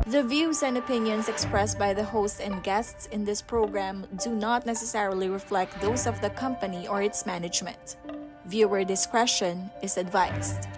The views and opinions expressed by the host and guests in this program do not necessarily reflect those of the company or its management. Viewer discretion is advised.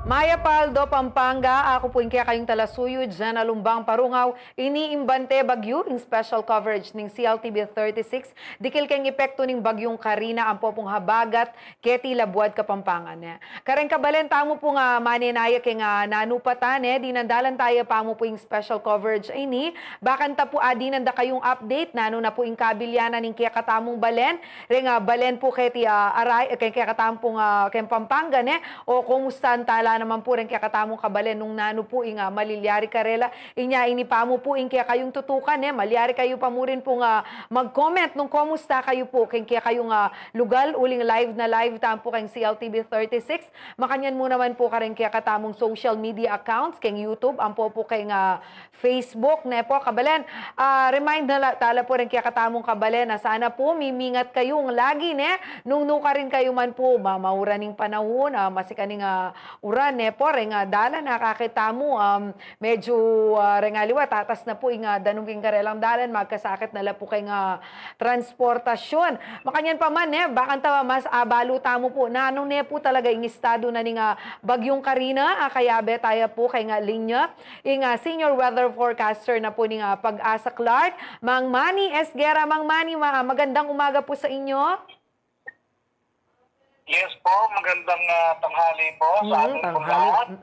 Maya Paldo, Pampanga. Ako po yung kaya kayong talasuyod dyan, alumbang parungaw. Iniimbante bagyo in special coverage ng CLTV 36. Dikil kayong epekto ng bagyong Karina, ang popong habagat, keti labuad kapampangan. Kareng kabalen, tamo po nga maninaya kay nga nanupatan, dinandalan tayo pa mo po yung special coverage ini. Bakan ta po dinanda kayong update, nano na po yung kabilyanan ng kaya katamong balen. Ring balen po keti aray, kaya katamong kay Pampanga, o kumusta tala naman po rin kaya katamong kabalen nung nano po inga malilyari karela inya inipa mo po in kaya kayong tutukan malyari kayo pa mo rin po nga mag-comment nung kumusta kayo po kaya kayong lugal uling live na live tampo kayong CLTV 36 makanyan mo naman po ka rin kaya katamong social media accounts kayong YouTube ang po kayong Facebook po kabalen remind na tala po rin kaya katamong kabalen na sana po mimingat kayong lagi nung ka rin kayo man po mauraning panahon masikaning uran po ring dalan nakakita mo medyo ringaliwa tatas na po inga danungking karelang dalan magkasakit na la po kay nga transportasyon makanyan pa man bakan tawa mas baluta mo po na anong po talaga ing estado na ning bagyong Karina kaya betaya po kay nga linya ing senior weather forecaster na po ning Pag-asa Clark Mang Manny Esguera. Mang Manny, magandang umaga po sa inyo. Yes po, magandang tanghali po sa ating lahat.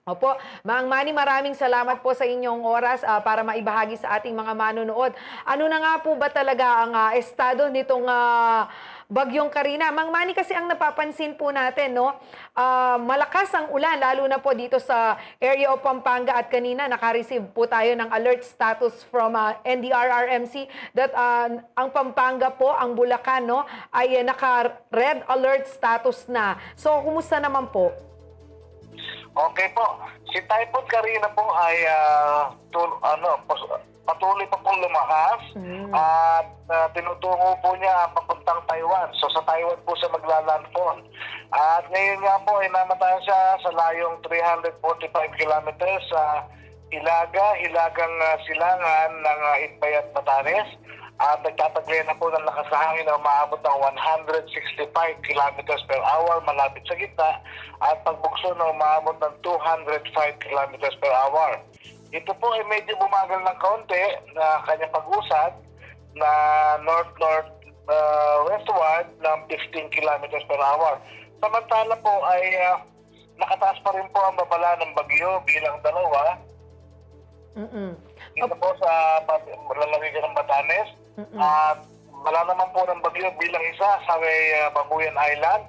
Opo, Mang Manny, maraming salamat po sa inyong oras para maibahagi sa ating mga manonood. Ano na nga po ba talaga ang estado nitong bagyong Karina? Mang Manny, kasi ang napapansin po natin, malakas ang ulan, lalo na po dito sa area of Pampanga at kanina naka-receive po tayo ng alert status from NDRRMC that ang Pampanga po, ang Bulacan, ay naka-red alert status na. So, kumusta naman po? Okay po. Si Typhoon Karina po ay patuloy pa pong lumakas at tinutungo po niya papuntang Taiwan. So sa Taiwan po siya maglalandfall. At ngayon nga po ay namatayan siya sa layong 345 kilometers sa hilagang silangan ng Itbay at Batanes. At nagtataglay na po ng lakas na hangin na umaabot ng 165 kilometers per hour malapit sa gitna at pagbukso na umaabot ng 205 kilometers per hour. Ito po ay medyo bumagal ng kaunti na kanyang pag-usad na north-westward ng 15 kilometers per hour. Samantala po ay nakataas pa rin po ang babala ng bagyo bilang dalawa. Dito po sa lalawigan ng Batanes. At wala naman po ng bagyo bilang isa sa may Babuyan Island.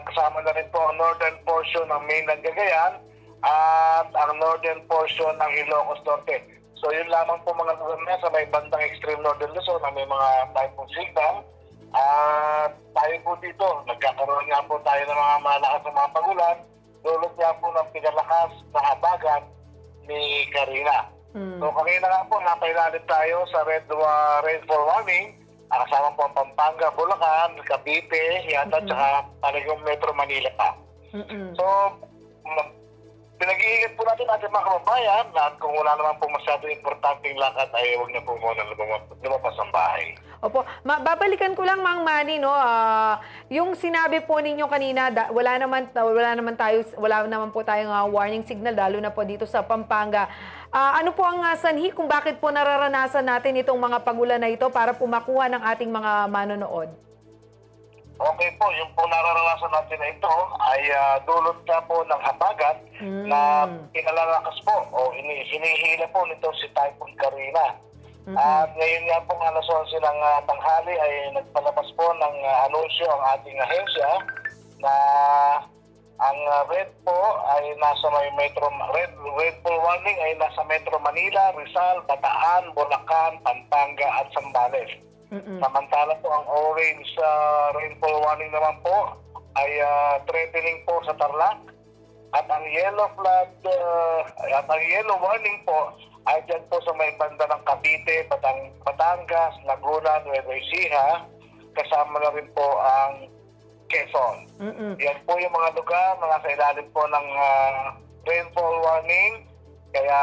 Kasama na rin po ang northern portion ng mainland Cagayan at ang northern portion ng Ilocos Norte. So yun lamang po mga lugar na sa may bandang extreme northern Luzon na may mga typhoon signal. At tayo po dito, nagkakaroon nga po tayo ng mga malakas na mga pagulan. Dulot nga po ng pinalakas na habagat ni Karina. So kanina nga po, napailalim tayo sa rainfall warning. Kasama po ang Pampanga, Bulacan, Cavite, yata, tsaka talagang Metro Manila pa. So, pinag-iingat po natin ating mga kababayan na kung wala naman po masyado importanteng lakad ay huwag na po muna lumabas ang bahay. Opo, babalikan ko lang Mang Manny, yung sinabi po ninyo kanina, wala naman po tayong warning signal lalo na po dito sa Pampanga. Ano po ang sanhi kung bakit po nararanasan natin itong mga pagulan na ito para po makuha ng ating mga manonood? Okay po, yung po nararanasan natin na ito ay dulot na po ng habagat na pinalalakas po o hinihila po nito si Typhoon Karina. At ngayon nga po alas 11 ng tanghali ay nagpalabas po ng anunsyo ang ating ahensya na ang red po ay nasa may rainfall warning ay nasa Metro Manila, Rizal, Bataan, Bulacan, Pampanga at Zambales. Samantala po ang orange rainfall warning naman po ay threatening po sa Tarlac at ang yellow warning po ay dyan po sa may banda ng Cavite, Batangas, Laguna, Nueva Ecija, kasama na rin po ang Quezon. Yan po yung mga lugar na nasa ilalim po ng rainfall warning. Kaya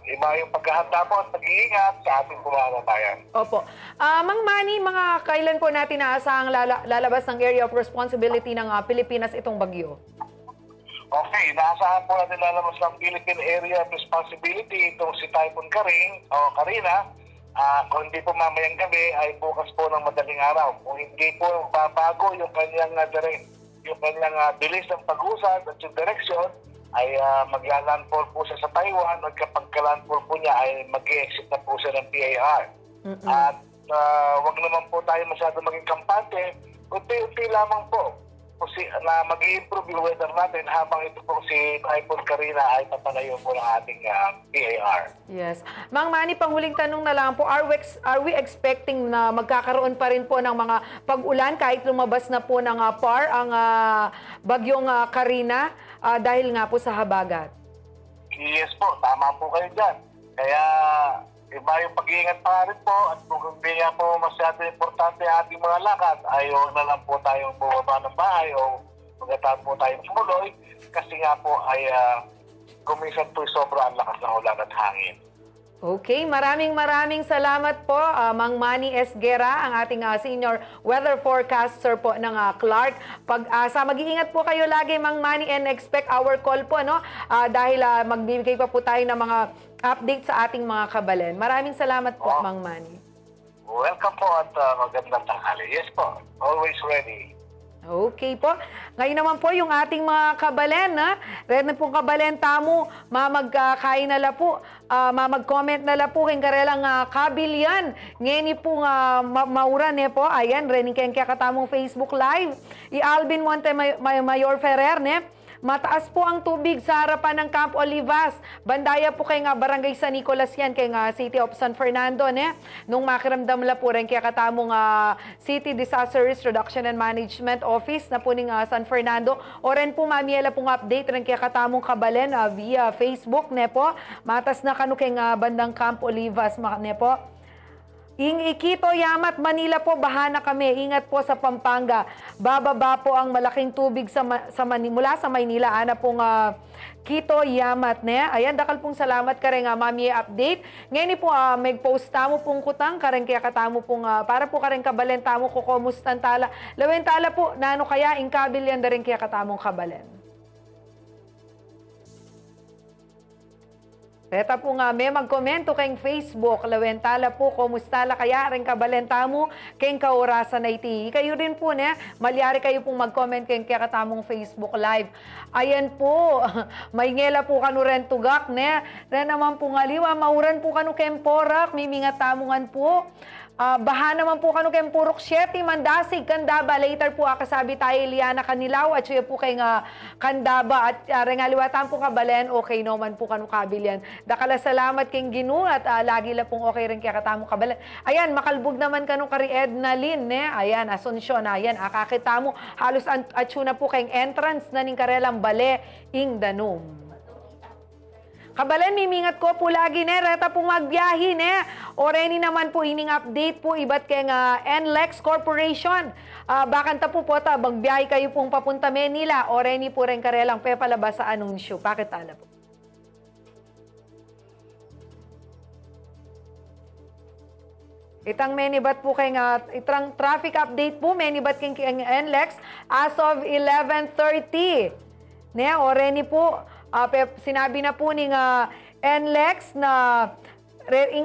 iba yung paghahanda po at pag-iingat sa ating kumakabayan. Opo. Mang Manny, mga kailan po natin naasahang lalabas ng area of responsibility ng Pilipinas itong bagyo? Okay, naasahan po natin lalabas ng Philippine Area of Responsibility itong si Typhoon Karina. Kung hindi po mamayang gabi ay bukas po ng madaling araw. Kung hindi po babago yung kanyang bilis ng pag-usad at yung direksyon, ay maglalandfall po siya sa Taiwan at kapag landfall po niya ay mag-exit na po siya ng PAR. At wag naman po tayo masyado maging kampante, unti-unti lamang po na mag-i-improve yung weather natin habang ito po si Typhoon Karina ay papalayo po ng ating PAR. Yes. Mang Manny, panghuling tanong na lang po, are we expecting na magkakaroon pa rin po ng mga pag-ulan kahit lumabas na po ng PAR ang bagyong Karina dahil nga po sa habagat? Yes po, tama po kayo dyan. Kaya iba yung pag-iingat pa rin po at kung hindi nga po masyado importante ang ating mga lakad, ay huwag na lang po tayong bumaba ng bahay o magandaan po tayong tumuloy kasi nga po ay kuminsan po sobra ang lakas ng ulan at hangin. Okay, maraming salamat po, Mang Manny Esguera, ang ating senior weather forecaster po ng Clark. Mag-iingat po kayo lagi, Mang Manny, and expect our call po, no? Dahil magbibigay pa po tayo ng mga update sa ating mga kabalen. Maraming salamat po, Mang Manny. Welcome po at magandang tanghali. Yes po, always ready. Okay po. Ngayon naman po yung ating mga kabalen, red na pong kabalen tamo, mamagkain na la po, mamag-comment na la po, keng karelang kabilyan. Ngayon po mauran po, ayan, rening keng kaya katamong Facebook Live. I-Alvin Montemayor Ferrer, mataas po ang tubig sa harapan ng Camp Olivas. Bandaya po kay Barangay San Nicolas yan, kay City of San Fernando. Nung makiramdam la po rin kaya katamong City Disaster Risk Reduction and Management Office na po ning San Fernando. O rin po mamiela pong update rin kaya katamong kabalen via Facebook. Po. Matas na kanu kay bandang Camp Olivas. Po. Iquito, Yamat, Manila po, baha na kami. Ingat po sa Pampanga. Bababa po ang malaking tubig mula sa Maynila. Ana pong Quito, Yamat. Ayan, dakal pong salamat ka rin, mami update. Ngayon po, may post tamo pong kutang, karen kaya katamo pong, para po karen kabalen tamo ko kumustan tala. Lawen tala po, nano kaya, inkabil yan da rin kaya katamong kabalen. Reta po may magkomento kayong Facebook. Lawentala po, kumusta la kaya rin kabalenta mo kayong kaurasan na iti. Kayo rin po, malyari kayo pong mag-comment kayong katamong Facebook Live. Ayan po, may ngela po kanu ren tugak, Ren naman po ngaliwa, mauran po kanu kayong porak, mimingat tamungan po. Baha naman po kanu kayong purok 7, Mandasig, Kandaba. Later po kasabi tayo Liana Kanilaw at siya po kayong Kandaba at rengaliwatan po kabalen, okay naman po kanu kabilyan. Dakala salamat kayong Ginu at lagi la pong okay rin kaya katamo kabalen. Ayan, makalbog naman kanu kari Edna Lynn, Ayan, Asunsyon, ayan, akakita mo halos atsuna po kayong entrance na ning karelang bale ing Danum. Kabalen, mimingat ko po lagi, reta pong magbiyahin, Oreni naman po, ining update po, iba't kay NLEX Corporation. Bakanta po po, magbiyahe kayo pong papunta Manila. Oreni po rin karelang pepalabas sa anunsyo. Bakit ala po? Itang menibat po kay itang traffic update po, menibat kay NLEX as of 11:30. Oreni po, sinabi na po ni NLEX na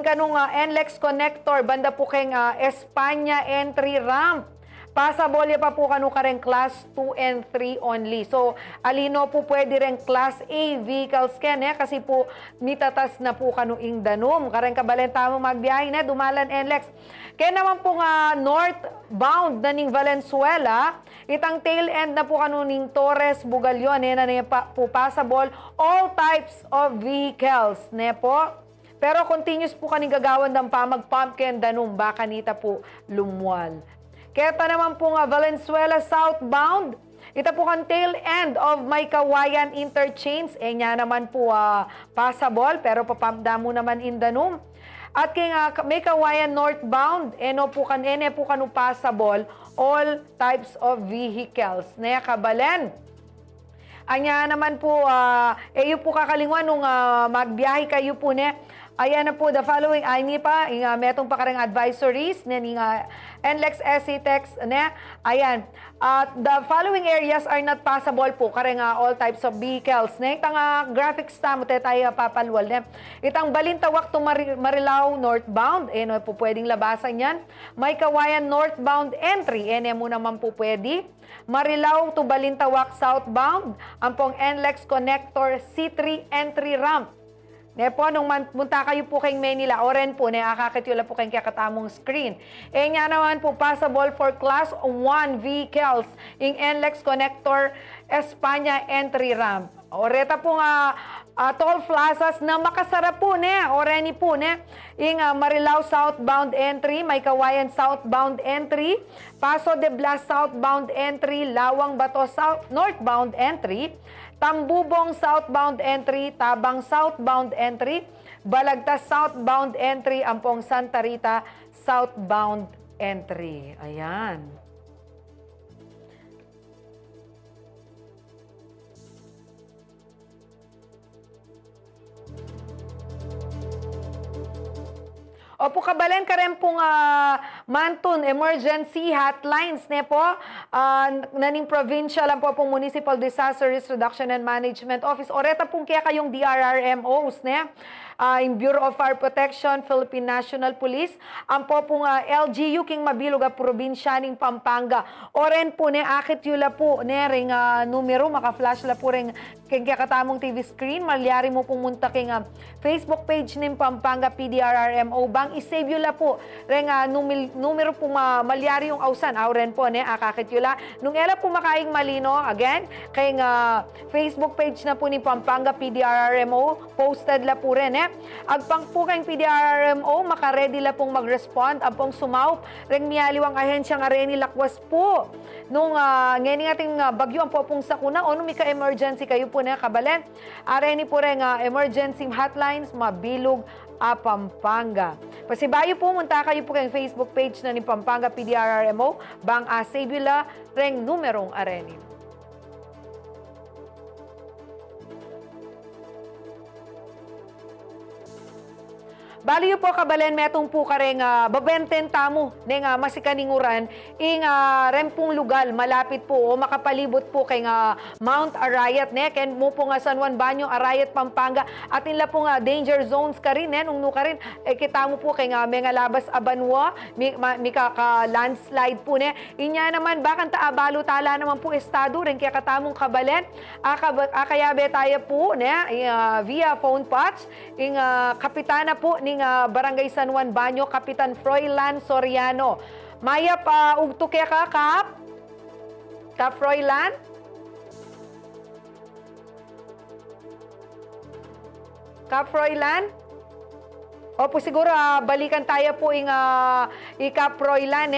kanong NLEX connector banda po kay Espanya entry ramp. Pasabole pa po kanu kareng class 2 and 3 only. So, alino po pwede rin class A vehicles kasi po mitatas na po kanu ing Danum. Kareng kabalenta mo magbiyahe dumalan NLEX. Kaya naman po northbound na ning Valenzuela, itang tail end na po kanu ning Torres, Bugalyon, na po passable all types of vehicles, po. Pero continuous po kaning gagawan ng pamag-pumpkin Danum, baka nita po lumwal. Kaya naman po Valenzuela southbound, ito po kan tail end of Maykawayan Interchange, niya naman po passable, pero papamdamo naman in Danum. At kay may kawayan northbound, eno po kanu passable all types of vehicles. Ne kabalen. Anya naman po, yung po kakalingwan nung magbiyahe kayo po ne. Ayan na po, the following, ay ni pa, metong pa karang advisories, NLEX, SCTEX, ne? Ayan. The following areas are not passable po, karang all types of vehicles, ne? Itang graphics ta, mo tayo papalwal, ne? Itang Balintawak to Marilao northbound, no po pwedeng labasan yan. May Kawayan northbound entry, mo naman po pwede. Marilao to Balintawak southbound, ang pong NLEX connector C3 entry ramp. Po, nung munta kayo po kay Manila, oren po, akakitula po kayong kakatamong screen. Nga naman po, possible for class 1 vehicles in NLEX connector Espanya entry ramp. Oreta po nga, toll plazas na makasara po, oreni po, in Marilao southbound entry, may Kawayan southbound entry, Paso de Blas southbound entry, Lawang Bato northbound entry, Tambubong southbound entry, Tabang southbound entry, Balagtas southbound entry, Ampong Santa Rita southbound entry. Ayan. Opo, kabalen ka rin pong Mantun Emergency Hotlines, po. Naning provincial lang po pong Municipal Disaster Risk Reduction and Management Office. Oreta pong kaya kayong DRRMOs, in Bureau of Fire Protection, Philippine National Police, ang po pong LGU king mabilog a probinsya ning Pampanga. Oren po akit yula po ring numero, maka-flash la po ring king kakatamong TV screen, malyari mo pumunta king Facebook page ning Pampanga PDRRMO bang isave yula po ring numero po malyari yung ausan, oren po akakit yula. Nung ela po makaing malino, again, kay Facebook page na po ni Pampanga PDRRMO, posted la po rin agpang po kayong PDRRMO, makaredy la pong mag-respond, ang pong sumaup, ring niyaliwang ahensya nga rin lakwas po. Nung ngayon ating bagyo ang po pong sakuna, o nung may ka-emergency kayo po kabalen, areni po rin emergency hotlines, mabilog Pampanga. Pasibayo po, munta kayo po kayong Facebook page na ni Pampanga PDRRMO, bang asabila ring numerong areni. Baliyo po kabalen metong po kareng babenten tamo ning masikaninguran ing rempong lugal malapit po o makapalibot po kay Mount Arayat ken mo po San Juan Banyo Arayat Pampanga at inla po danger zones ka rin nung ka rin kita mo po kay mga labas abanwa mi ka landslide po inya naman bakan ta abalo tala naman po estado rin kaya katamong kabalen akayabe tayo po via phone patch ing kapitana po ning Barangay San Juan Banyo, Kapitan Froilan Soriano. Maya pa ugto kaya Kap Froilan? Kap Froilan? Opo, siguro balikan tayo po ing Kap Froilan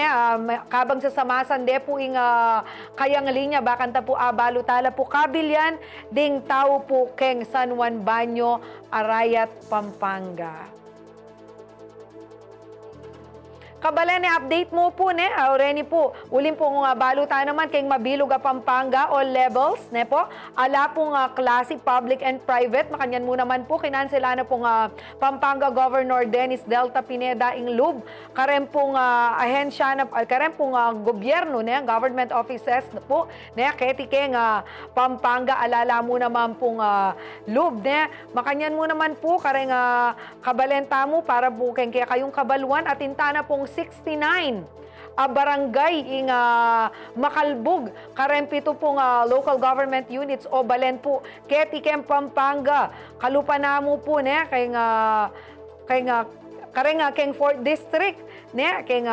kabang sa samasan po ing kayang linya bakan ta po abalo tala po kabilyan ding tao po keng San Juan Banyo, Arayat, Pampanga. Kabalen update mo po already po. Ulim po nga balutan naman kay mabilog Pampanga all levels po. Ala pong klase public and private makanyan mo naman po kinansela na pong Pampanga Governor Dennis Delta Pineda ing lub. Karem pong ahensya na karem pong gobyerno government offices po keti keng Pampanga alala mo naman pong lub makanyan mo naman po kareng kabalenta mo para po kaya kayong kabaluan at intana pong 69 barangay ing Makalbug karempito pong local government units o balen po ket ikem Pampanga kalupanamo po kay keng 4th district kay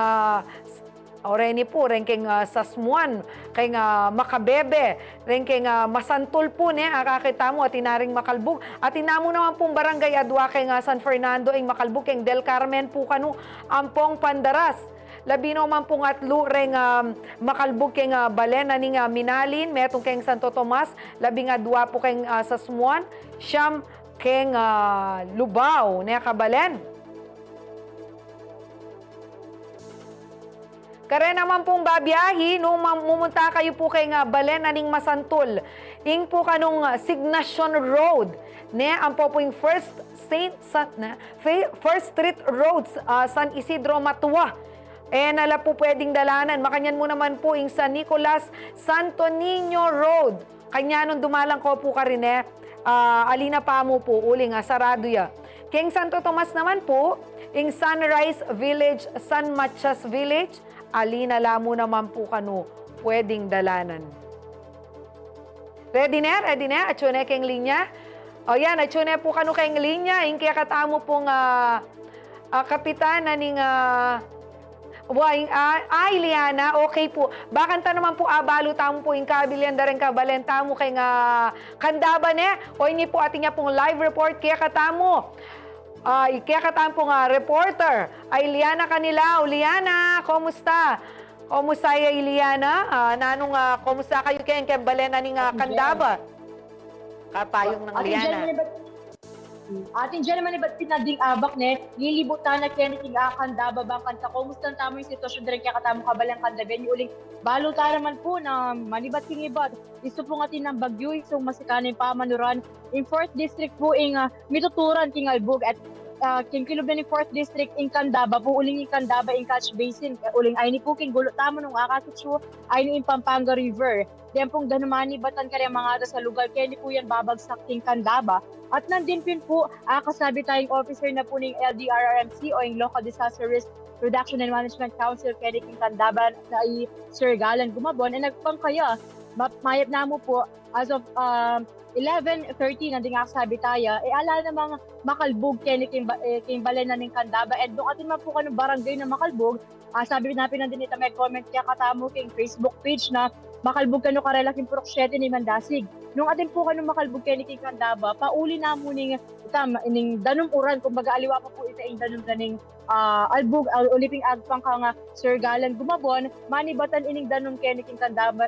Oreni po, ranking Sasmuan, kay Makabebe, ranking Masantol po kakita mo at inaring Makalbug. At inamo naman pong barangay Adwa kay San Fernando ing Makalbug, kay Del Carmen po kanu, Ampong Pandaras. Labi naman pong atlo ring Makalbug kay Balen, aning Minalin, metong kay Santo Tomas, labi nga dua po kay Sasmuan, siyam kay Lubao, Kabalen. Kare naman pong babiyahi, nung mumunta kayo po kay nga Balen aning Masantol, ing po kanong Signation Road, ne, ang po po yung First Street Roads, San Isidro, Matua. Nala po pwedeng dalanan. Makanyan mo naman po yung San Nicolas, Santo Niño Road. Kanya nung dumalang ko po ka rin alina pa mo po, uling sarado ya. King Santo Tomas naman po, yung Sunrise Village, San Matias Village, alina lamo naman po kano, pwedeng dalanan. Ready na? Ready na? Atsune keng linya? O yan, atsune po kano keng linya. Yung kaya katamo pong kapitana ning... ay, Liana, okay po. Bakanta naman po, abalo tamo po, yung kabilyan da rin kabalen tamo kay nga kandaba ne. O ini po ating nga pong live report, kaya katamo. Kaya katamo po nga reporter. Ay, Liana kanila. O, Liana, kumusta? Kumusta ay Liana? Nanong, kumusta kayo kaya balen na ning kandaba? Kapayong ng Liana. Ating dyan naman iba't pinading abak ne, lilibutan na kaya nating kandaba bang kanta. Kumusta tamo yung sitwasyon din kaya katamo kabalang kandaben. Yung uling baluta naman po na manibat king ibat. Isto po nga ng bagyo, isong masikanin pa manuran. In 4th District po, mituturan king albog at king kilob na ni 4th District in Candaba po, uling in Candaba in Catch Basin. Uling ay ni po king gulo tamo nung akasitso ay ni in Pampanga River. Diyan pong danumani batan kaya mga ata sa lugar, kaya ni po yan babagsak king Candaba. At nandin pin po, kasabi tayong officer na po ng LDRRMC o yung Local Disaster Risk Reduction and Management Council, kaya ni king Candaba na Sir Galan Gumabon, ay nagpangkaya, mayap na mo po, as of 11:30 nanding sabi tayo, ala namang makalbog kaya king Balen na ning Candaba. And doon atin man po kanong barangay na makalbog, sabi natin nandun ito may comment kaya katamo king Facebook page na makalbog kano karelaking Purok 7 ni Mandasig. Nung atin po kanong makalbog kaya king Candaba, pauli na mo ning danum uran, kumbaga aliwa pa po ita yung danum ganing albog, uliping agpang ka nga Sir Galan Gumabon, manibatan ining danum kaya king Candaba,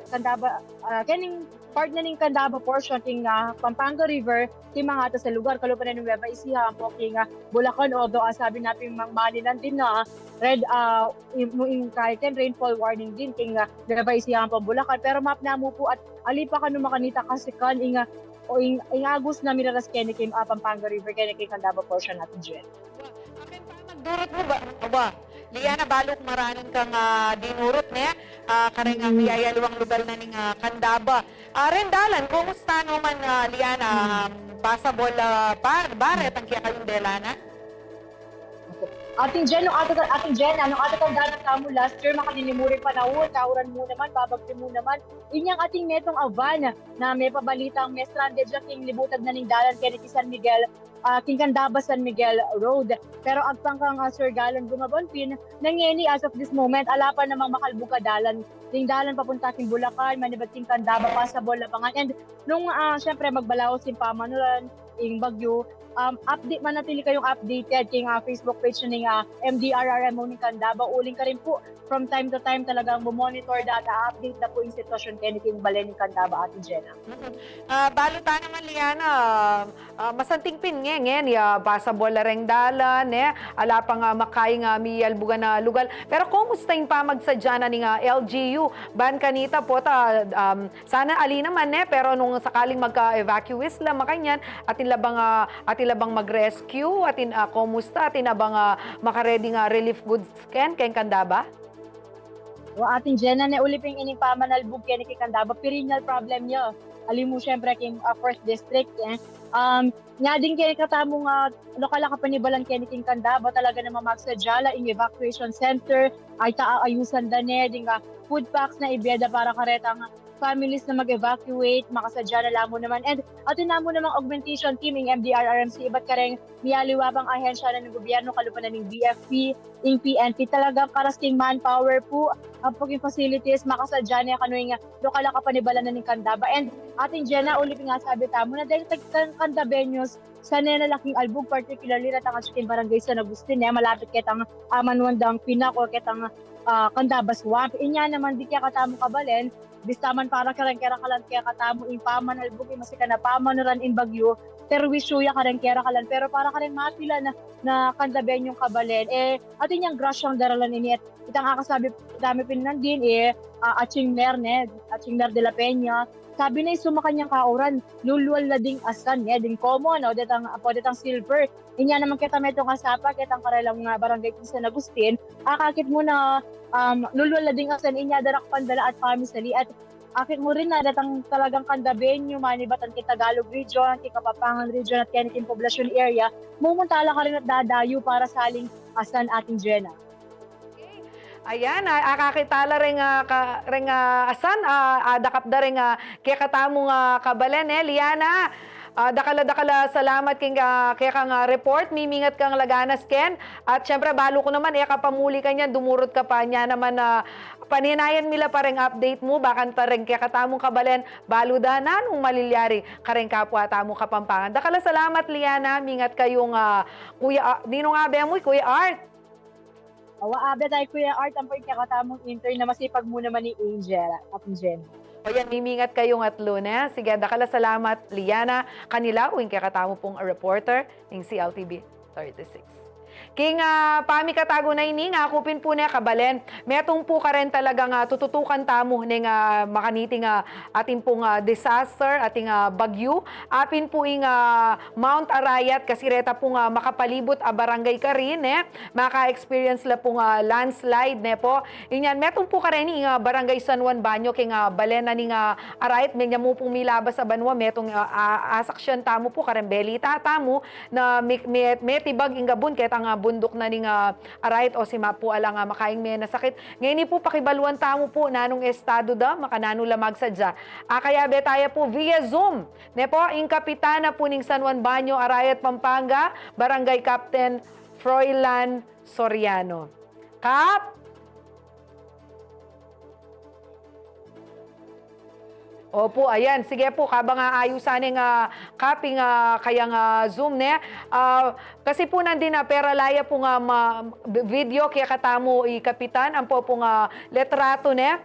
kaning part na ning Candaba portion king Pampanga River, king mga ata sa lugar, kalupan na ng Nueva Ecija, po king Bulacan, although sabi natin mang manilan din na red, kahit rainfall warning din king Nueva Ecija po Bulacan, pero map na mo po at alipa ka nung makanita kasi kan ing agus na minaras kaya king Pampanga River, kaya king Candaba portion natin dyan. Akin pa magdurot mo ba? Liana, balok maranan kang dinurot ne, kareng ang yayaluang lugar na ning Candaba. Rendalan, kumusta naman Liana, passable baret ang kaya kayong delana? Ating Jen, anong atatandaan kamo last year, makaninimurin panahon, kauran mo naman, babagti mo naman. Inyang ating netong avan na may pabalitang may stranded na king libutad na ning dalan kaya San Miguel, king Candaba San Miguel Road. Pero agpangkang Sir Galan Gumabon pin, nangeni as of this moment, ala pa namang makalbuka dalan. King dalan papunta king Bulacan, manibat king Candaba, passable lapangan. And nung syempre magbalaos yung pamanuran, ing Bagyo, update man natili kayong updated king Facebook page ning MDRRMO ning Candaba. Uling ka rin po from time to time talagang monitor data, update na po yung sitwasyon kaya king Balen ning Candaba, Ate Jenna. Baluta naman Liana, masanting pingengen ya basa bola reng dalan ala pa nga makay nga miyal buga na lugal. Pero kumusta yung pamagsadya na ning LGU ban kanita po sana ali naman pero nung sakaling magka-evacuees lang makanyan atin labang mag-rescue atin kumusta atin abang makaredy nga relief goods kay Candaba? O ating Jenna na uliping ining pamanalbog kaya ni Candaba, perennial problem niya. Alim mo syempre king 4th District. Nga din kaya katamo nga lokal ka panibalan kaya ni king Candaba talaga na mamagsadya ing evacuation center ay taayusan dane ding food packs na ibeda para karetang families na mag-evacuate, makasadya na lang mo naman. And atin na mo namang augmentation team ng MDRRMC, iba't kareng miyaliwa bang ahensya na ng gobyerno, kalupan na ng BFP, ng PNP, talagang karasting manpower po, ang paging facilities, makasadya niya kanuing lokal ka panibala na ng Candaba. And ating Jenna, ulit nga sabi tamo na dahil Candabeños, sa nalaking albog, particularly ratang Achikin Barangay sa Agustin, malapit kitang Manuandang Pinak o kitang Candaba Swamp. Inya naman di kaya katamo kabalen, bistaman para kaya katamo in paman albog, masika na pamanuran in Bagyo, terwisuya kaya kalan, pero para karen matila na Candabeñong kabalen, atin yung grasyang daralan ini at itang akasabi dami pinandin Aching Mer de la Peña. Sabi na suma kanyang kauran, lulwal na ding asan, ding common, detang silver. Inya naman kita metong kasapa, kitang karelang barangay kung San Agustin, akakit mo na lulwal na ding asan, inya darak pandala at pamisali, at akit mo rin na datang talagang kandabenyo, manibatan ki Tagalog region, ki Kapapangan region, at kanikin poblasyon area, mumuntala ka rin at dadayo para saling asan ating Jenna. Ayan, akakitala rin asan, adakap da rin kaya katamong kabalen, Liana. Dakala salamat kaya kang report, mimingat kang laganas ken. At syempre, balo ko naman, kapamuli ka niyan, dumurot ka pa niya naman paninayan mila pa rin update mo, bakan pa rin kaya katamong kabalen, baludanan, malilyari ka rin kapwa tamong Kapampangan. Dakala salamat, Liana, mingat kayong kuya, dino nga ba mo, Kuya Art? Abe tayo Kuya Art, ang pagkakatamong intern na masipag mo naman ni Angel at Jen. O yan, mimingat kayong atlo na. Sige, dakala salamat, Liana. Kanila, uwing kakatamo pong reporter ng CLTV 36. King pami katago na ini nga kupin po niya kabalen. Metong po ka rin talagang tututukan tamo ng makaniting ating pong disaster, ating bagyo. Apin po ing Mount Arayat kasi reta pong makapalibot a barangay ka rin. Maka-experience la pong landslide po. Inyan, metong po ka rin ing barangay San Juan Banyo king balena ning Arayat. May mo pong milabas sa banwa. Metong asaksyon tamo po ka rin belita tamo na may tibag ing gabon kahit ang bundok na ning Arayat o si Mapu alang makaing may nasakit. Ngayon po pakibaluan tamo po nanong estado da makanano lamag sadya. Kaya betaya po via Zoom. Po ing kapitana po ning San Juan Banyo, Arayat, Pampanga, Barangay Captain Froilan Soriano. Kap! Opo, ayan. Sige po, kabang ayusan ng kaping kayang Zoom ne. Kasi po nandin na peralaya po nga video kaya katamo kapitan ang po pong letrato ne.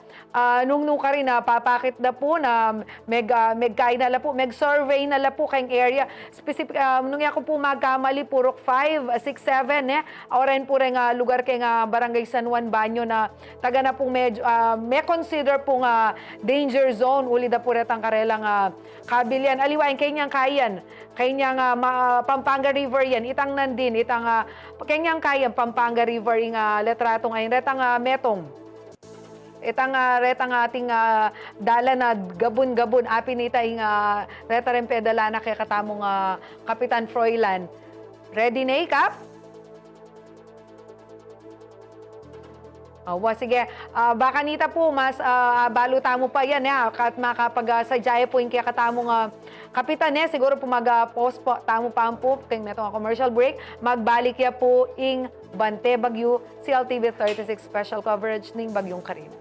Nung ka rin papakit na po na megkain na la po, meg-survey na la po kayong area. Specific, nung ako po magkamali, purok 5, 6, 7 ne. Oren po rin lugar kayong Barangay San Juan Banyo na taga na pong medyo, may consider pong danger zone. Uli da po retang karelang kabilyan. Aliwain, kanyang kayan. Kanyang Pampanga River yan. Itang nandin. Itang kanyang kayan Pampanga River yung letrato ngayon. Retang metong. Itang retang ating dala na gabon-gabon. Apin ita yung reta rin pedala na kaya katamong Kapitan Froilan. Ready na Kap? Sige. Baka nita po, mas baluta mo pa yan. At makapag-sadyaya po yung kaya katamong kapitan. Siguro po mag-post po, tamo pa po, kaya metong commercial break. Magbalik ya po ing Bante Bagyo, CLTV 36 special coverage ng Bagyong Karina.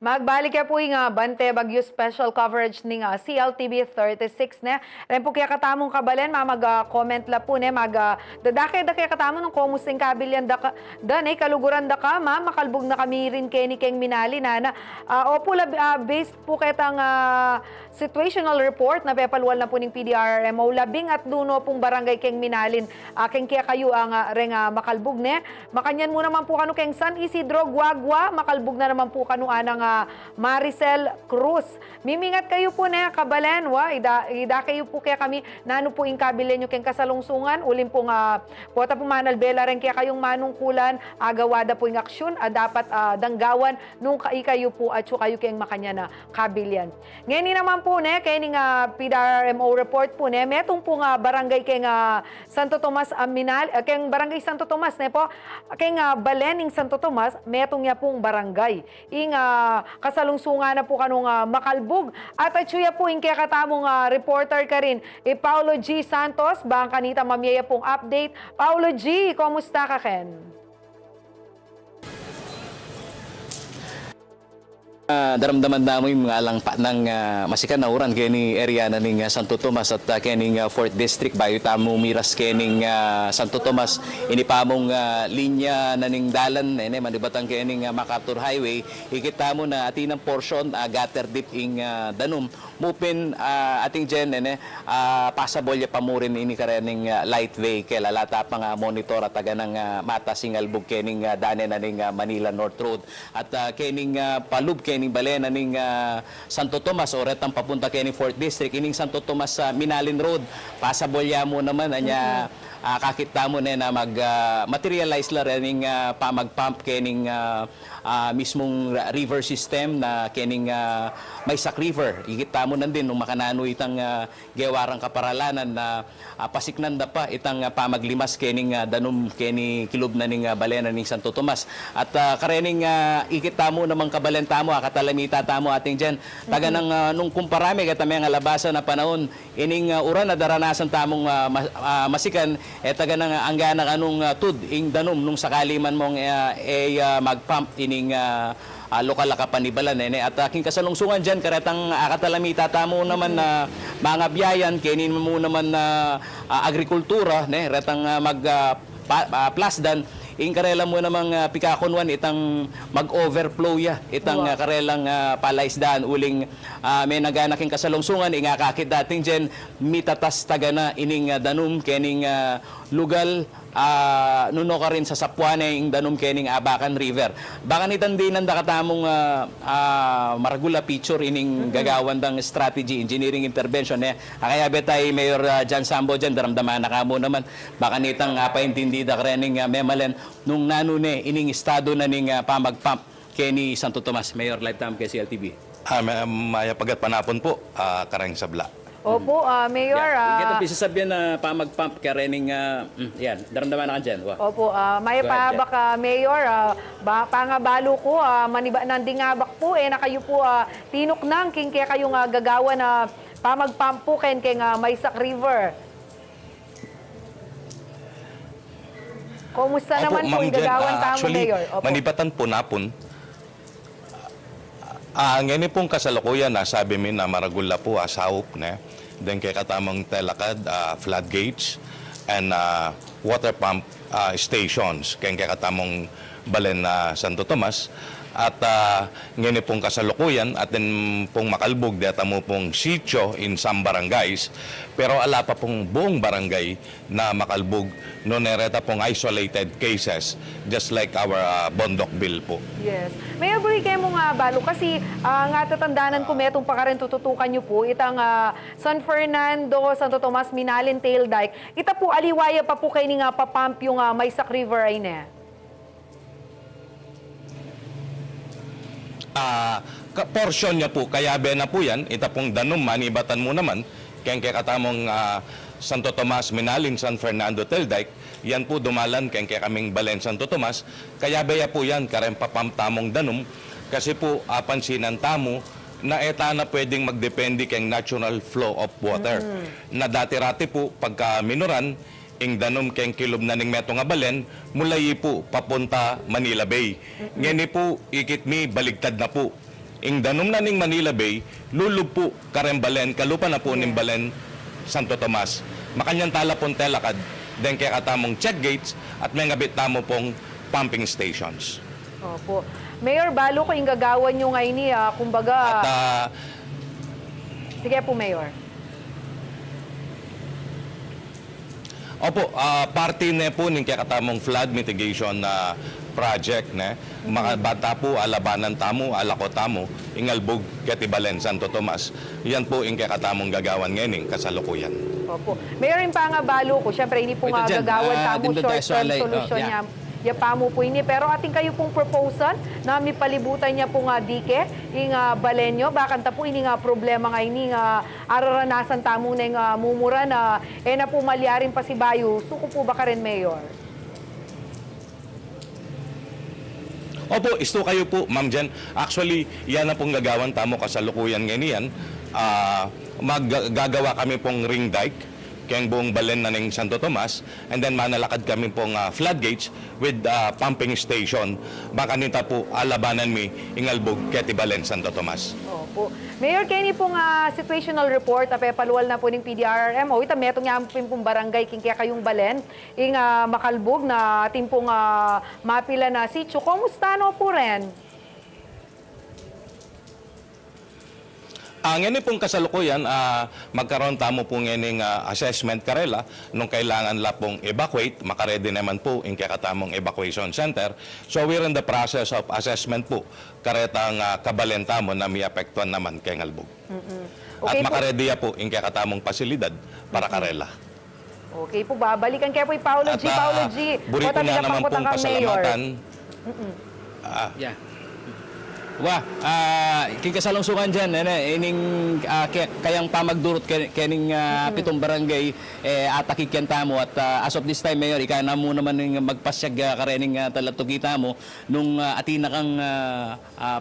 Magbalik ya po yung Bante Bagyo special coverage ng CLTV 36 ne. Ren po kaya katamong kabalen mag-comment la po ne dadake katamong ng komusing kabilyan da kaluguran da ka makalbog na kami rin keni keng minali na opo based po ketang situational report na pepalwal na po ng PDRMO labing at duno pong barangay keng minalin keng kaya kayo ang reng makalbog ne. Makanyan mo naman po kanu keng San Isidro Guagua makalbog na naman po kanu anang Maricel Cruz. Mimingat kayo po na kabalen, ida kayo po kaya kami, nano po yung kabilen nyo kayong kasalungsungan, ulim pong pota po manalbela rin kaya kayong manungkulan, agawada po yung aksyon, dapat danggawan nung kayo po at kayo kayong makanya na kabilyan. Ngayon naman po ne, kaya ning PDRMO report po ne, metong po barangay kayong Santo Tomas Minal, kayong barangay Santo Tomas ne po, kayong Balening Santo Tomas, metong niya pong barangay. Ing kasalungsungan na po kanong makalbog. At atsuya po yung kaya katamong reporter ka rin, Paulo G. Santos, bang kanita mamiyaya pong update. Paulo G., kumusta ka, Ken? Daramdaman na mo yung mga alangpa ng masikan na uran kaya ni area na ning Santo Tomas at kaya ning 4th District bayo tamo miras kaya ning Santo Tomas inipamong linya na ning dalan manibatang kaya ning MacArthur Highway ikita mo na ating portion gutter deep ing danum mupin ating dyan passable ya pamurin ini kaya ning light vehicle alata pang monitor at taga ng mata singalbog kaya ning dane na ning Manila North Road at kaya ning palub kaya ning balena ning Santo Tomas o retang papunta kay ning 4th District ining Santo Tomas Minalin Road pasabolya mo naman anya kakita mo na mag-materialize la rin pamag-pump kay ning mismong river system na kening Maysak River. Ikita mo nan din nung makanano itang gewarang kaparalanan na pasiknan da pa itang pamaglimas kening danum keni kilob na ning balena ning Santo Tomas. At karening ikita mo namang kabalenta mo katalamita tamo ating diyan. Taga nang nung kumparami katami nga labasan na panahon ining uran na daranasan tamong masikan taga nang anggana kanung tud ing danum nung sakali man mong mag-pump ining lokal kapanibalan at aking kasalungsungan dyan karetang akatalamita tamo naman na mga biyayan kenin mo naman na agrikultura retang plasdan ing karela mo namang pikakonwan itang mag-overflow itang karelang palaisdaan uling may naganaking kasalungsungan ing akakit dating dyan mitatas tagana ining danum kening lugal nuno ka rin sa Sapuane ing danum kening Abacan River. Baka nitan din ang dakatamong maragula picture ining gagawan dang strategy engineering intervention kaya betay Mayor Jan Sambo dyan daramdaman na kamo naman baka nitang paintindi da krening memalen nung nanune ining estado na ning pamagpump keni Santo Tomas. Mayor Lifetime kay CLTV. Maya pagat panapon po karang sabla. Opo, Mayor. Ito pisasabihan na pamag-pump ka rening, yan, daramdaman na ka dyan. Opo, may pabak, Mayor, pangabalo ko, maniba nandingabak po, na kayo po tinok nang king kaya kayong gagawa na pamag-pump po ken Maysak River. Kumusta naman po yung gagawan tamo, Mayor? Opo. Manibatan po napon. Ngayon pong kasalukuyan sabi min na maragula po asaup then kay katamang telakad floodgates and water pump stations kay katamang balen na Santo Tomas at ngayon pong kasalukuyan at then pong makalbog data mo pong sitio in some barangays pero ala pa pong buong barangay na makalbog no nereta pong isolated cases just like our Bondok Bill po. Yes. Mayor Boy, kayo mo nga balo kasi nga tatandanan ko metong pa rin tututukan nyo po itang San Fernando, Santo Tomas, Minalin, Tail Dike. Ita po aliwaya pa po kayo nga papump yung Maysak River ay na. Portion niya po, kaya na po yan, ita pong danum, manibatan mo naman, kaya katamong Santo Tomas, Minalin, San Fernando, Teldike, yan po dumalan kaya kaming Balen, Santo Tomas, kaya baya po yan, kareng papamtamong danum, kasi po pansinan tamo, na eta na pwedeng magdepende kay natural flow of water. Na dati-rati po, pagka minuran, ing danom keng kilob na ning meto nga balen, mulayi po papunta Manila Bay. Ngani po, ikit mi baligtad na po. ing danom na ning Manila Bay, lulupo karembalen, kalupa na po ning Balen, Santo Tomas. Makanyang tala pong telakad, then kaya katamong check gates at may ngabit tamo pong pumping stations. Opo. Mayor, balo ko yung gagawan nyo ngayon ni, kumbaga... At Sige po, Mayor. opo, parte na po ning kaya katamong flood mitigation na project ne. Makabata po alabanan tamo, alako tamo, ingalbog Ketibalen, Santo Tomas. Yan po ing kaya katamong gagawan ngayon kasalukuyan. Opo. Mayor, yung pangabalo ko, syempre, hindi po Wait nga dyan. gagawan tamo Dindot tayo short-term sa alay. solution Yeah. niya. Yapa mo po ini. Pero ating kayo pong proposal na may palibutan niya po nga dike, yung balenyo, bakanta po ini nga problema nga ini nga araranasan tamo na yung mumura na na po malyarin pa si Bayo. Suko po ba ka rin, Mayor? Opo, isto kayo po, Ma'am Jen. Actually, yan na pong gagawan tamo kasalukuyan ngayon yan. Maggagawa kami pong ring dike kayang buong Balen na ng Santo Tomas, and then manalakad kami pong floodgates with pumping station. Baka nita po alabanan mi ingalbog Ketibalen, Santo Tomas. Opo. Mayor, Kenny pong situational report, paluwal na po ng PDRRMO. Ito, metong nga pong barangay, kaya kayong Balen, yung makalbog na ating pong mapila na sityo. Kumusta no po rin? Ngayon pong kasalukuyan, magkaroon tamo po ngayon assessment karela nung kailangan la pong evacuate, makaredy naman po yung kakatamong evacuation center. So we're in the process of assessment po, karetang kabalen tamo na may apektuhan naman kay Ngalbog. Okay At po. makaredy po yung kakatamong pasilidad para karela. Okay po, babalikan kayo po yung Paolo G. Paolo G. Burito Kota na naman pinapangkot pong ang Mayor. pasalamatan. Yeah. Kikasalungsungan dyan, ining kayang pamagdurot kening pitong barangay atakikyan mo at as of this time, Mayor, ika na mo naman yung magpasyag karening talatugita mo nung atina kang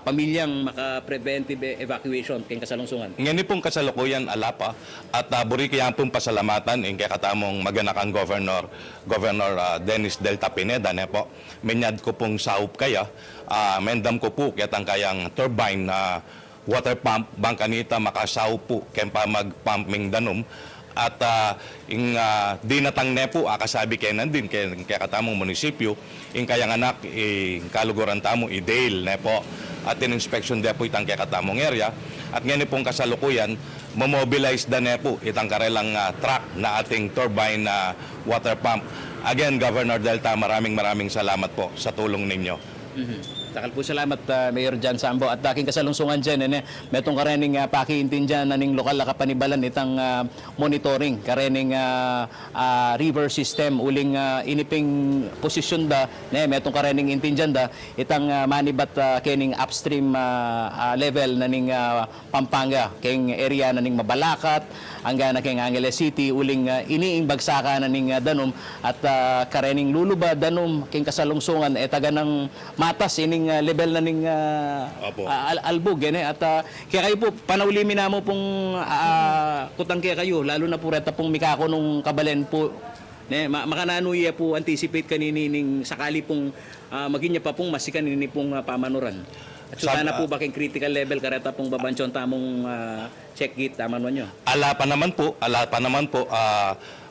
pamilyang maka-preventive evacuation kayong kasalungsungan. Ngayon pong kasalukuyan alapa at burikiyang pong pasalamatan yung kakatamong maganakan Governor Dennis Delta Pineda ne po. Menyad ko pong saup kaya, mendam ko po kitang kayang turbine na water pump bangkanita makasaw po kempa mag-pumping danom at di natang ne po akasabi kay nandin kay katamong munisipyo ing kayang anak kaluguran tamo i-dale ne po at in-inspection de po itang kay katamong area at ngayon pong kasalukuyan mobilize da ne po itang karelang truck na ating turbine na water pump. Again, Governor Delta, maraming salamat po sa tulong ninyo. Takal po salamat, Mayor Jan Sambo. At aking kasalungsungan dyan, metong karening pakiintin dyan na ning lokal na kapanibalan itang monitoring, karening river system, uling iniping posisyon da, metong karening intin dyan da, itang manibat kening upstream level na ning Pampanga, keng area na ning Mabalacat, hanggang na keng Angeles City, uling iniing bagsaka na ning danom, at karening luluba danom, keng kasalungsungan, taga ng matas, ining level na ning albog at kaya kayo po panaulimin na mo pong kutang kaya kayo lalo na po reta pong mikako nung kabalen po makananuya po anticipate kaninining sakali pong maginya pa pong masikan nini pong pamanuran at sana po baking critical level kareta pong babansyon tamong check gate taman nyo. Ala pa naman po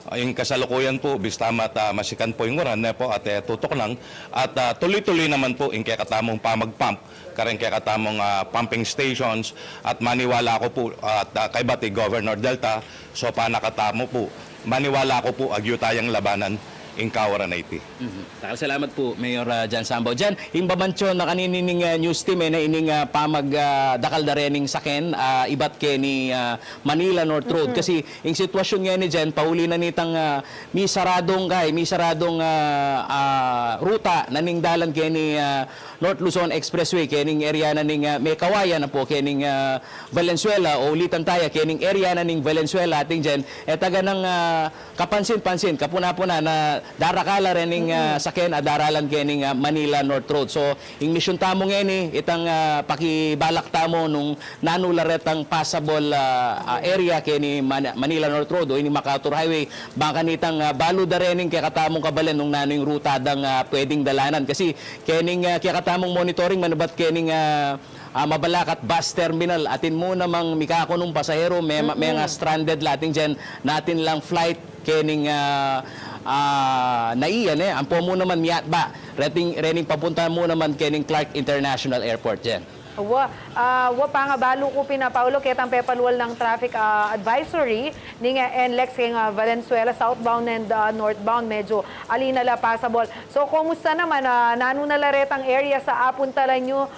yung kasalukuyan po, bistamat masikan po yung oran po at tutok lang at tuloy-tuloy naman po yung kaya katamong pamag-pump, karen kaya katamong pumping stations at maniwala ko po at kay Bati Governor Delta so panakatamo po, maniwala ko po agyo tayong labanan in Kawaran IT. Takal salamat po, Mayor Jan Sambo. Jan, yung babansyon na kanining news team na ining pamag dakal da rening saken, ibat ke ni Manila North Road. Kasi yung sitwasyon nga ni Jan, pauli na nitang mi saradong ruta na ning dalan ke ni North Luzon Expressway, kening area na ning may kawayan na po, kening Valenzuela o ulitan tayo, kening area na ning Valenzuela ating Jan, taga ng kapansin-pansin, kapuna-puna na darakala rening saken daralan kening Manila North Road. So ing mission tamo ngeni itang pakibalak tamo nung nanularetang passable area keni Manila North Road o ini MacArthur Highway baka nitang balo da rening kaya katamong kabalen nung nanoing rutadang pwedeng dalanan kasi kening kaya katamong monitoring manabat kening Mabalakat Bus Terminal. Atin mo namang mikako nung pasahero, may nga stranded lating dyan, natin lang flight kening naiyan ang po mo naman miyat ba rening papunta mo naman kening Clark International Airport dyan. Wa pa nga balo ko pinapaulo ketang pepalwal ng traffic advisory ning NLEX kay Valenzuela southbound and northbound medyo alinala passable. So kumusta naman nanu nalaretang area sa apuntalan nyo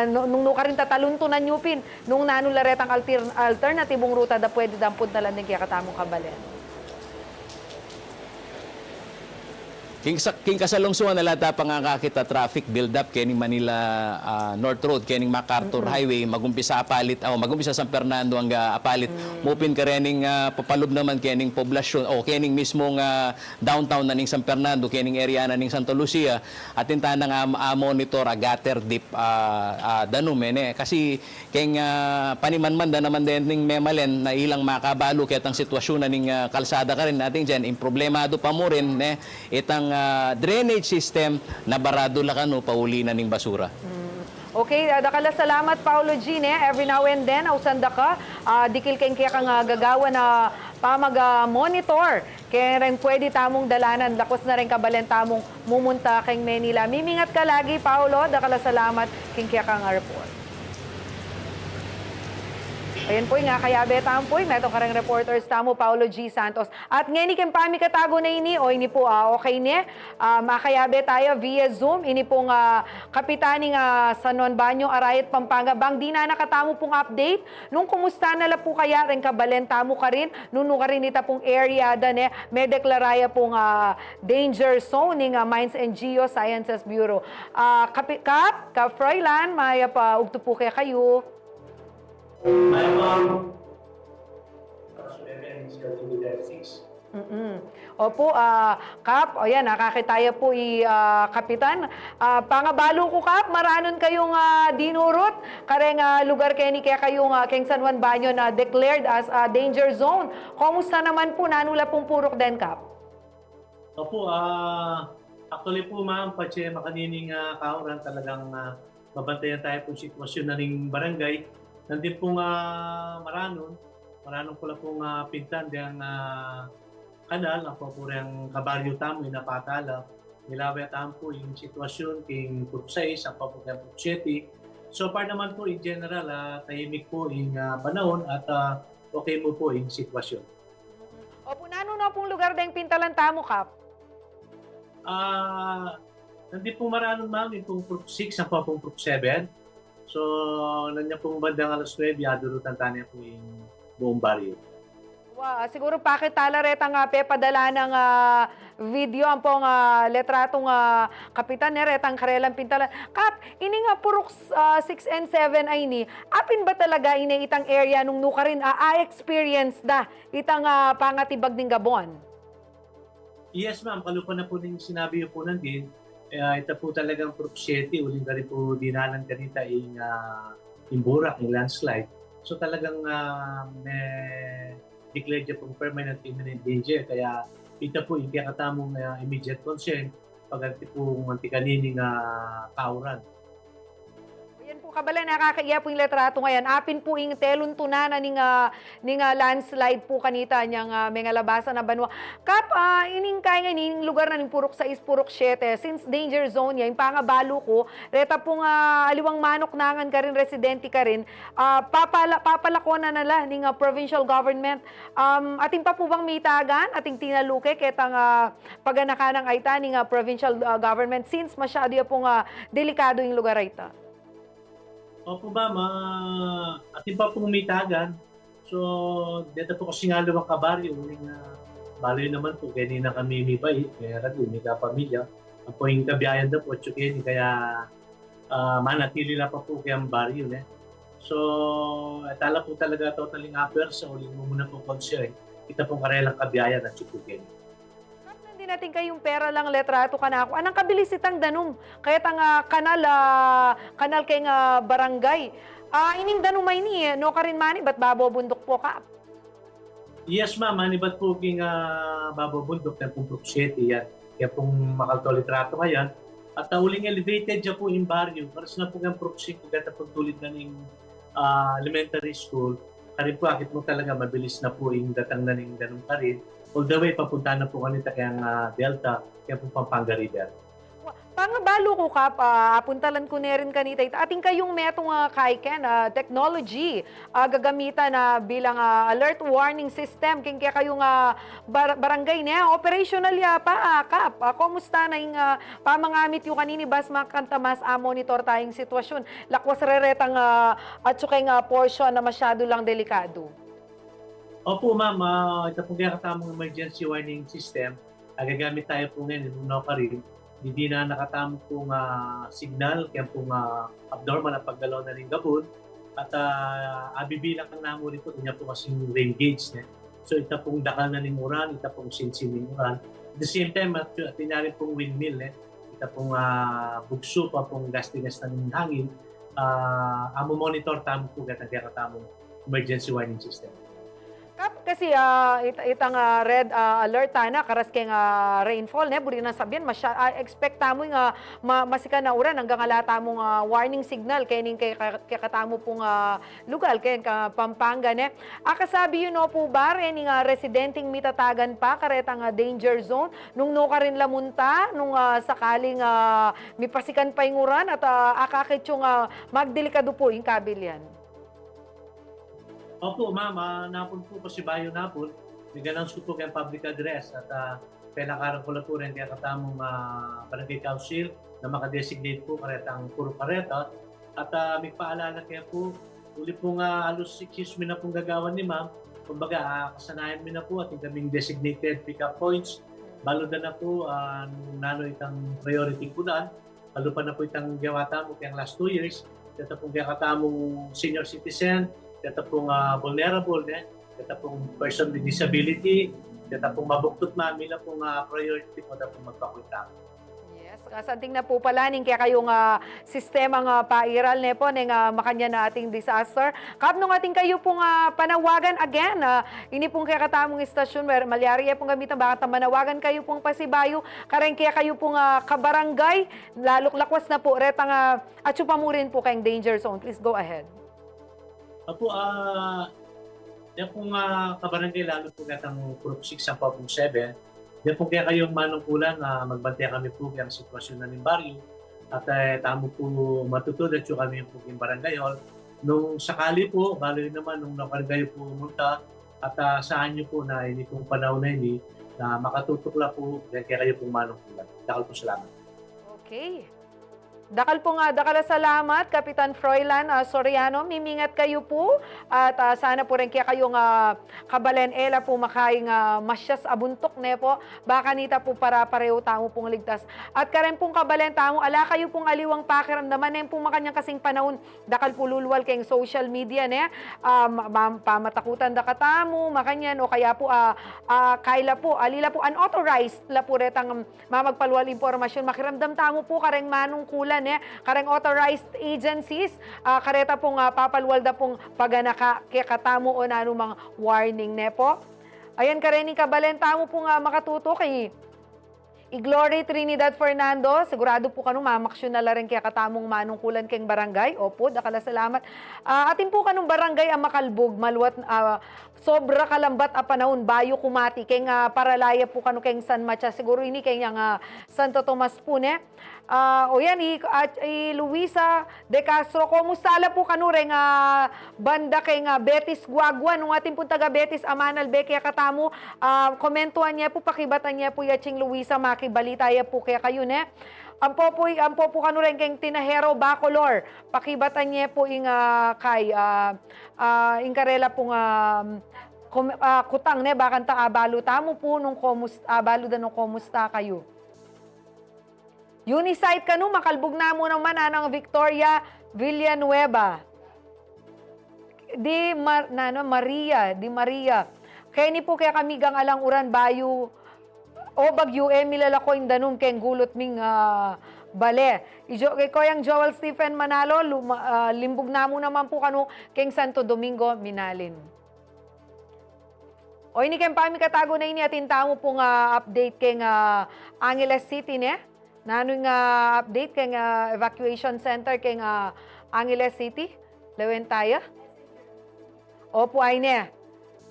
nung nukarin tataluntunan nyo pin nung nanu laretang alternatibong ruta da pwede dampun talan ning kaya katamong kabalen. King kasalungsuan na lata pangakakita traffic build-up kening Manila North Road, kening MacArthur Highway, magumpisa apalit, magumpisa San Fernando ang apalit, mupin ka rening papalob naman kening poblasyon, kening mismong downtown na ning San Fernando, kening area na ning Santa Lucia, at tinta na nga monitor gutter deep danumen kasi keng panimanman da naman din ning memalen na ilang makabalo ketang sitwasyon na ning kalsada ka rin natin dyan, problemado pa mo rin itang drainage system na barado la kano pauli na ning basura. Okay, dakala salamat Paolo Gine. Every now and then ausanda ka dikil keng kaya kang gagawa na pamag-monitor kaya rin pwede tamong dalanan lakos na rin kabalen tamong mumunta keng Manila. Mimingat ka lagi Paolo, dakala salamat keng kaya kang report. Ayan po nga, kaya betaan po, may itong karang reporters tamo, Paulo G. Santos. At ngayon ikin pami katago na ini, o ini po okay ni, makayabe tayo via Zoom, ini pong kapitaning San Juan Banyo, Arayat, Pampanga. Bang di na nakatamo pong update, nung kumusta na la po kaya rin kabalen tamo ka rin, nung ka rin ita pong area dane, may deklaraya pong danger zone ng Mines and Geosciences Bureau. Kap Froilan, maya pa ugto po kaya kayo. Opo, Kap, o yan, nakakitaya po Kapitan. Pangabalo ko, Kap, maranon kayong dinurot, kareng lugar kaya ni kaya kayong keng San Juan Banyo na declared as danger zone. Kumusta naman po, nanula pong purok din, Kap? Opo, actually po ma'am, patse makanining kauran talagang mabantayan tayo po sitwasyon na ning barangay. Nandun pong Maranon pula pong pintan diyang kanal, ang papurang kabaryo tamo, napatala. Nilaway tamo po yung sitwasyon king Purok 6, ang papurang Purok 7. So far naman po in general, tahimik po yung panahon at okay mo po yung sitwasyon. Opo, nano na pong lugar dahil pintalan tamo, Kap? Nandun pong Maranon ma'am, yung pong Purok 6, ang papurang Purok 7. So, nandiyan pong bandang alas 9, durutan tayo po yung buong baryo. Wow, siguro bakit talaretang pepadala ng video ang pong letratong kapitan retang karelang pintalan. Kap, ini nga purok 6 and 7 ay ni, apin ba talaga ini itang area nung nuka rin experience da itang pangatibag ng Gabon? Yes ma'am, kalupan na po ng sinabi po nandin. Ito po talagang Purok 7, uling ka rin po dinalan kanita yung Burak, yung landslide. So talagang may declared niya pong permanent imminent danger. Kaya ito po yung kakatamong immediate concern pag po mantikanining kauran. Yan po kabala, nakakaiya po yung letrato ngayon. Apin po yung teluntunan ning landslide po kanita niyang mga labasan na banwa. Kap, ining kaya nga ining lugar na ning Purok 6, Purok 7, since danger zone niya, yung pangabalo ko, reta pong aliwang manok nangan ka rin, residente ka rin, papalako na nala ning provincial government. Ating pa po bang mitagan, ating tinaluke, ketang paganaka ng aita ning provincial government, since masyado yung pong delikado yung lugar aita? Opo ba, ating pa pong mitagan. So, dito po kasi nga luwang kabaryo. Baloy naman po, kanina kami may bait, kaya rado, may kapamilya. Ang po yung kabiyayan na po, tsukini, kaya manatili na pa po kayang baryo. So, tala po talaga totaling upper, so uling mo muna po concern. Kita pong karelang kabiyayan at tsukini. Hindi natin kayong pera lang letrato ka na ako. Anong kabilis itang danum? Kaya tang kanal kay barangay. Ining danumay ni, no ka rin mani, ba't babobundok po ka? Yes ma'am, mani ba't po king babobundok na pong Purok 7 yan. Kaya pong makalto litrato ngayon. At uling elevated dyan po yung baryo. Karas na po yung proxy kung gata pagtulid na ng elementary school. Karin po, akit mo talaga mabilis na po yung datang na ng ganun ka rin. All the way, papunta na po kanita kayang Delta, kaya po Pampanga River. Pangabalo ko ka, apuntalan ko na rin kanita. Ating kayong metong kaiken, technology, gagamitan bilang alert warning system. Kaya kayong barangay na operational kap. Kumusta na yung pamangamit yung kanini bas makantamas monitor tayong sitwasyon. Lakwas reretang at sukeng portion na masyado lang delikado. Opo ma'am, ito po kaya katamang emergency warning system. Gagamit tayo po ngayon, inunaw pa rin. Hindi na nakatamo pong signal, kaya pong abnormal na paggalaw na rin gabon. At abibilang ang namo rin po, niya po kasing rain gauge. So ito pong dakal na ning uran, ito pong sinsin ning uran. At the same time, tinarin pong windmill. Ito pong bugso pa pong gas-tigas na ng hangin. Amo monitor tamo po kaya katamang emergency warning system. Kap, kasi itang red alert na karas keng rainfall ne buri na sabihan expect tamo yung masika na uran hanggang alata mong warning signal kay ning kay katamo pong lugar kay Pampanga ne. Kasabi yun no po bar ning residenteng mitatagan pa karetang danger zone nung no ka rin lamunta nung sakaling mipasikan pa yung uran at akakit yung magdelikado po yung kabilyan. Opo, ma'am. Napon po si Bayo Napon. May ganang po kayong public address at kailangan ko lang po rin kaya katamong barangay council na makadesignate po karetang puro kareta. At may paalala kaya po, uli pong alos 6 na pong gagawan ni ma'am. Kumbaga, kasanayan mo na po at yung kaming designated pick-up points. Balo na po, nano itang priority po na. Balo pa na po itang gawata mo kayang last 2 years. Ito pong kaya katamong senior citizen, ito pong vulnerable, ito pong person with disability, ito pong mabuktot mamila pong priority po na pong magpakunta. Yes, kasanting na po pala ning kaya kayong sistemang pairal ne po ning makanya na ating disaster. Kap nung ating kayo pong panawagan again, ini pong kaya katamong istasyon where malaria pong gamitan baka manawagan kayo pong pasibayo, kareng kaya kayo pong kabarangay, lalok lakwas na po retang at supamurin po kayong danger zone. Please go ahead. Apo, yan pong kabarangay, lalo po gatang Group 6 ang Pabong 7, yan po kaya kayong manungkulan, magbantay kami po kaya ang sitwasyon na ng baryo at tamo po matutulad yung kami po yung barangay hall. Nung sakali po, balo naman nung nakarangay po umunta at saan nyo po na hindi pong panahon na hindi na makatutukla po kaya kayo pong manungkulan. Dakal po salamat. Okay. Dakal po dakal salamat, Kapitan Froilan Soriano. Mimingat kayo po at sana po rin kaya kayong kabalen ela po makaing masyas abuntok ne po. Baka nita po para pareho tamo pong ligtas. At karen pong kabalen tamo, ala kayo pong aliwang pakiramdaman ne pong makanyang kasing panahon. Dakal po lulwal kayong social media ne. Pamatakutan da katamo, makanyan o kaya po kaila po, alila po unauthorized la po retang mamagpalwal impormasyon. Makiramdam tamo po kareng manungkulan kareng authorized agencies, kareta pong papalwalda pong paganaka kaya katamo o na anumang warning ne po. Ayan karening kabalen tamo pong makatuto kay Iglory Trinidad Fernando, sigurado po kanong mamaksyon na rin kaya katamong manungkulan keng barangay. Opo, dakala salamat. Atin po kanong barangay ang makalbog, maluwat, sobra kalambat a panahon, bayo kumati, keng paralaya po kanong keng San Macha, siguro ini keng Santo Tomas po ne. O yan, Luisa De Castro, kumustala po kano rin banda keng Betis Guagua, nung ating po taga Betis Amanal Be, kaya katamo, komentuhan niya po, pakibatan niya po yaching Luisa, makibalita ya po kaya kayo ne. Ampo po kano rin keng Tinahero Bacolor, pakibatan niya po yung kay ingkarela pong kutang ne, bakanta abalo tamo po nung abalo da nung kumusta kayo. Unisite kanu, makalbog na mo naman ng Victoria Villanueva. Maria. Kaya ni po kaya kami gang alang uran bayo o bagyo milalako yung danum keng gulot ming bale. Kay Koyang Joel Stephen Manalo, limbog na mo naman po kanu keng Santo Domingo, Minalin. O ini keng pami katago na ini atin tamo pong update keng Angeles City ne. Nano nga update kay nga evacuation center kay nga Angeles City? Lawen tayo? Opo, ay ne.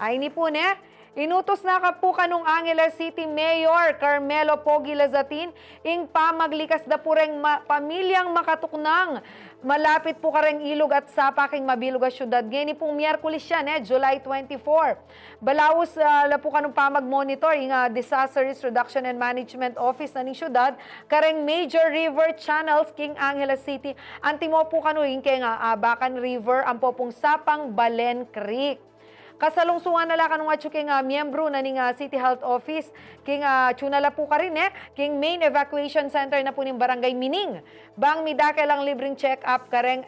Ay ni po ne. Inutos na ka po kanong Angeles City Mayor Carmelo Pogi Lazatin ing pamaglikas da po reng pamilyang makatuknang. Malapit po kareng ilog at sapaking mabilog a syudad. Gini pong Miyerkules yan, July 24. Balaos la po kanong pamag-monitor ing Disaster Risk Reduction and Management Office na ning syudad. Kareng major river channels king Angeles City. Antimo po kanuing kay nga Abacan River ang po pong sapang Balen Creek. Kasalungsungan nala kanong atyo king miyembro na ning City Health Office king tsunala po ka rin king main evacuation center na po ning Barangay Mining. Bang midake lang libreng check-up kareng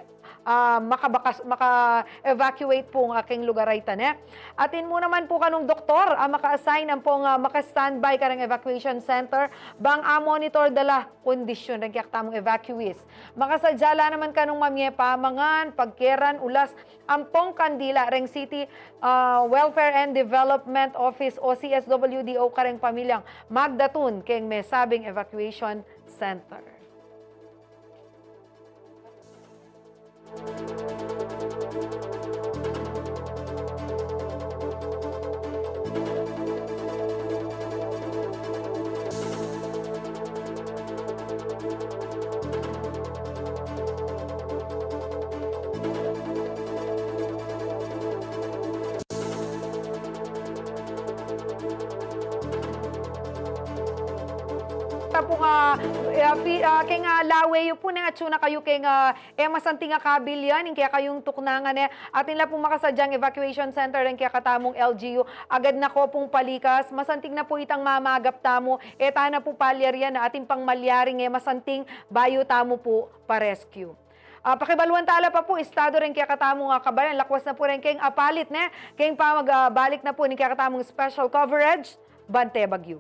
maka-evacuate po ang aking lugar ay tane. Atin mo naman po kanong doktor maka-assign ang pong maka-standby kareng evacuation center bang monitor dala kondisyon ng tamong evacuees. Makasadyala naman kanong mamye pamangan, pagkeran, ulas, ampong kandila reng City Welfare and Development Office o CSWDO kareng pamilyang magdatun keng may sabing evacuation center. Po nga kay nga lawe po nga tsuna kayo kay nga masanting nga kabil yan kaya kayong tuknangan atin la pong makasadyang evacuation center rin kaya katamong LGU agad na ko pong palikas masanting na po itang mamagap tamo na po palyar yan na ating pang malyaring masanting bayo tamo po pa-rescue. Pakibaluan tala pa po, estado rin kaya katamong kabayan, lakwas na po rin kayong apalit kayong pamagbalik na po ni kaya katamong special coverage, Bante Bagyo.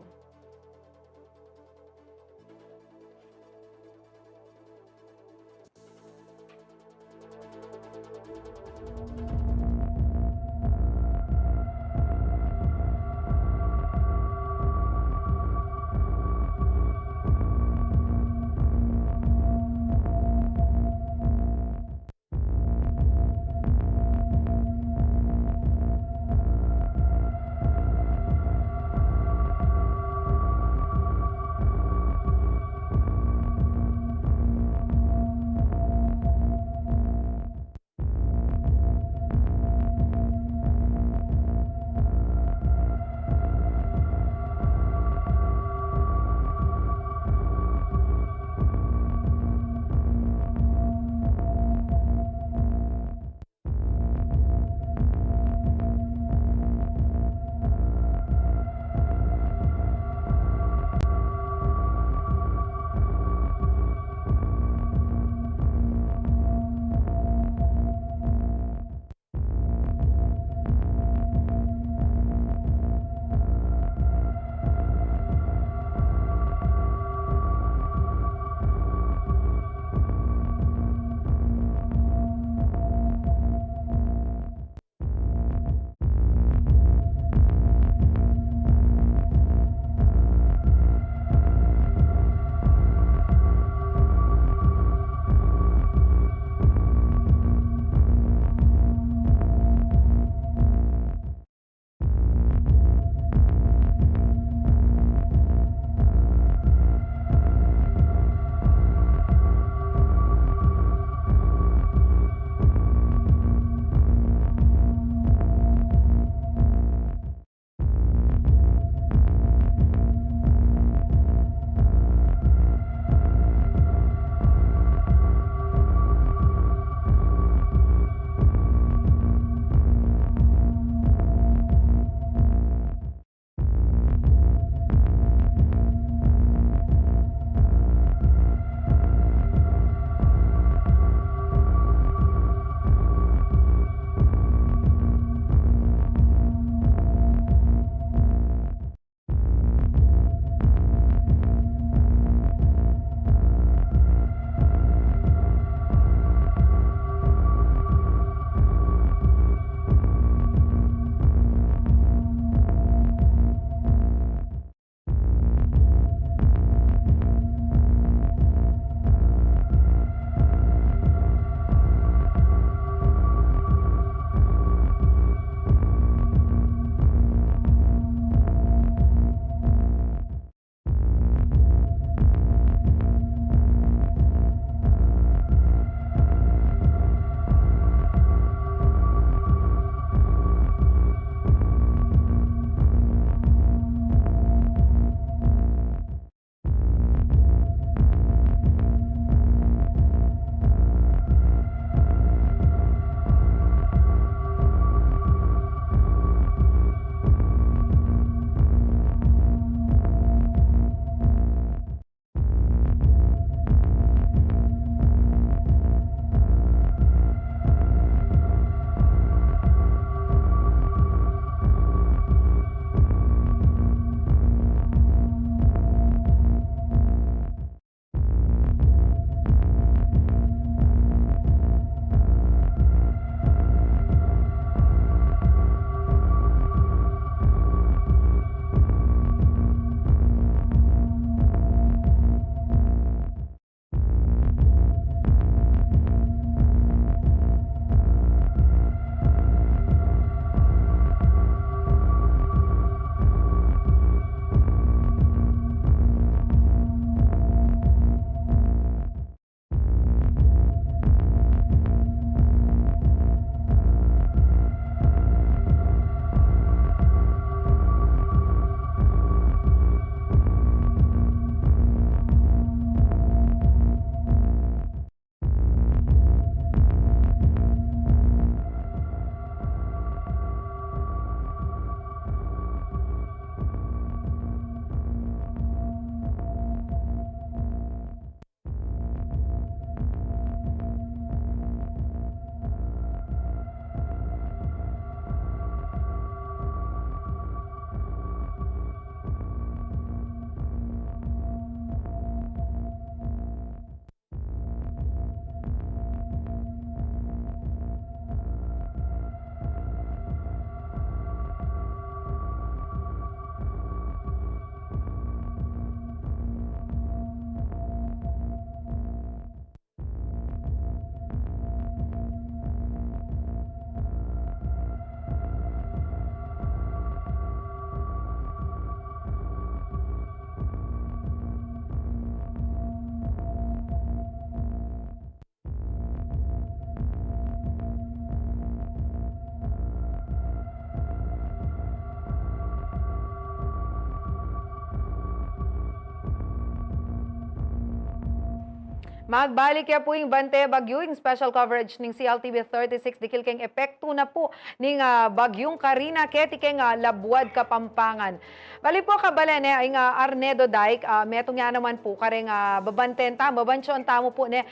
Magbalik ya po yung Bante Bagyo, yung special coverage ng CLTV 36 dikil keng epekto na po ning Bagyong Karina keti keng Labuad Kapampangan. Bali po kabalen ay Arnedo Dike, metong nga naman po kareng babantenta, babansyon tamo po ning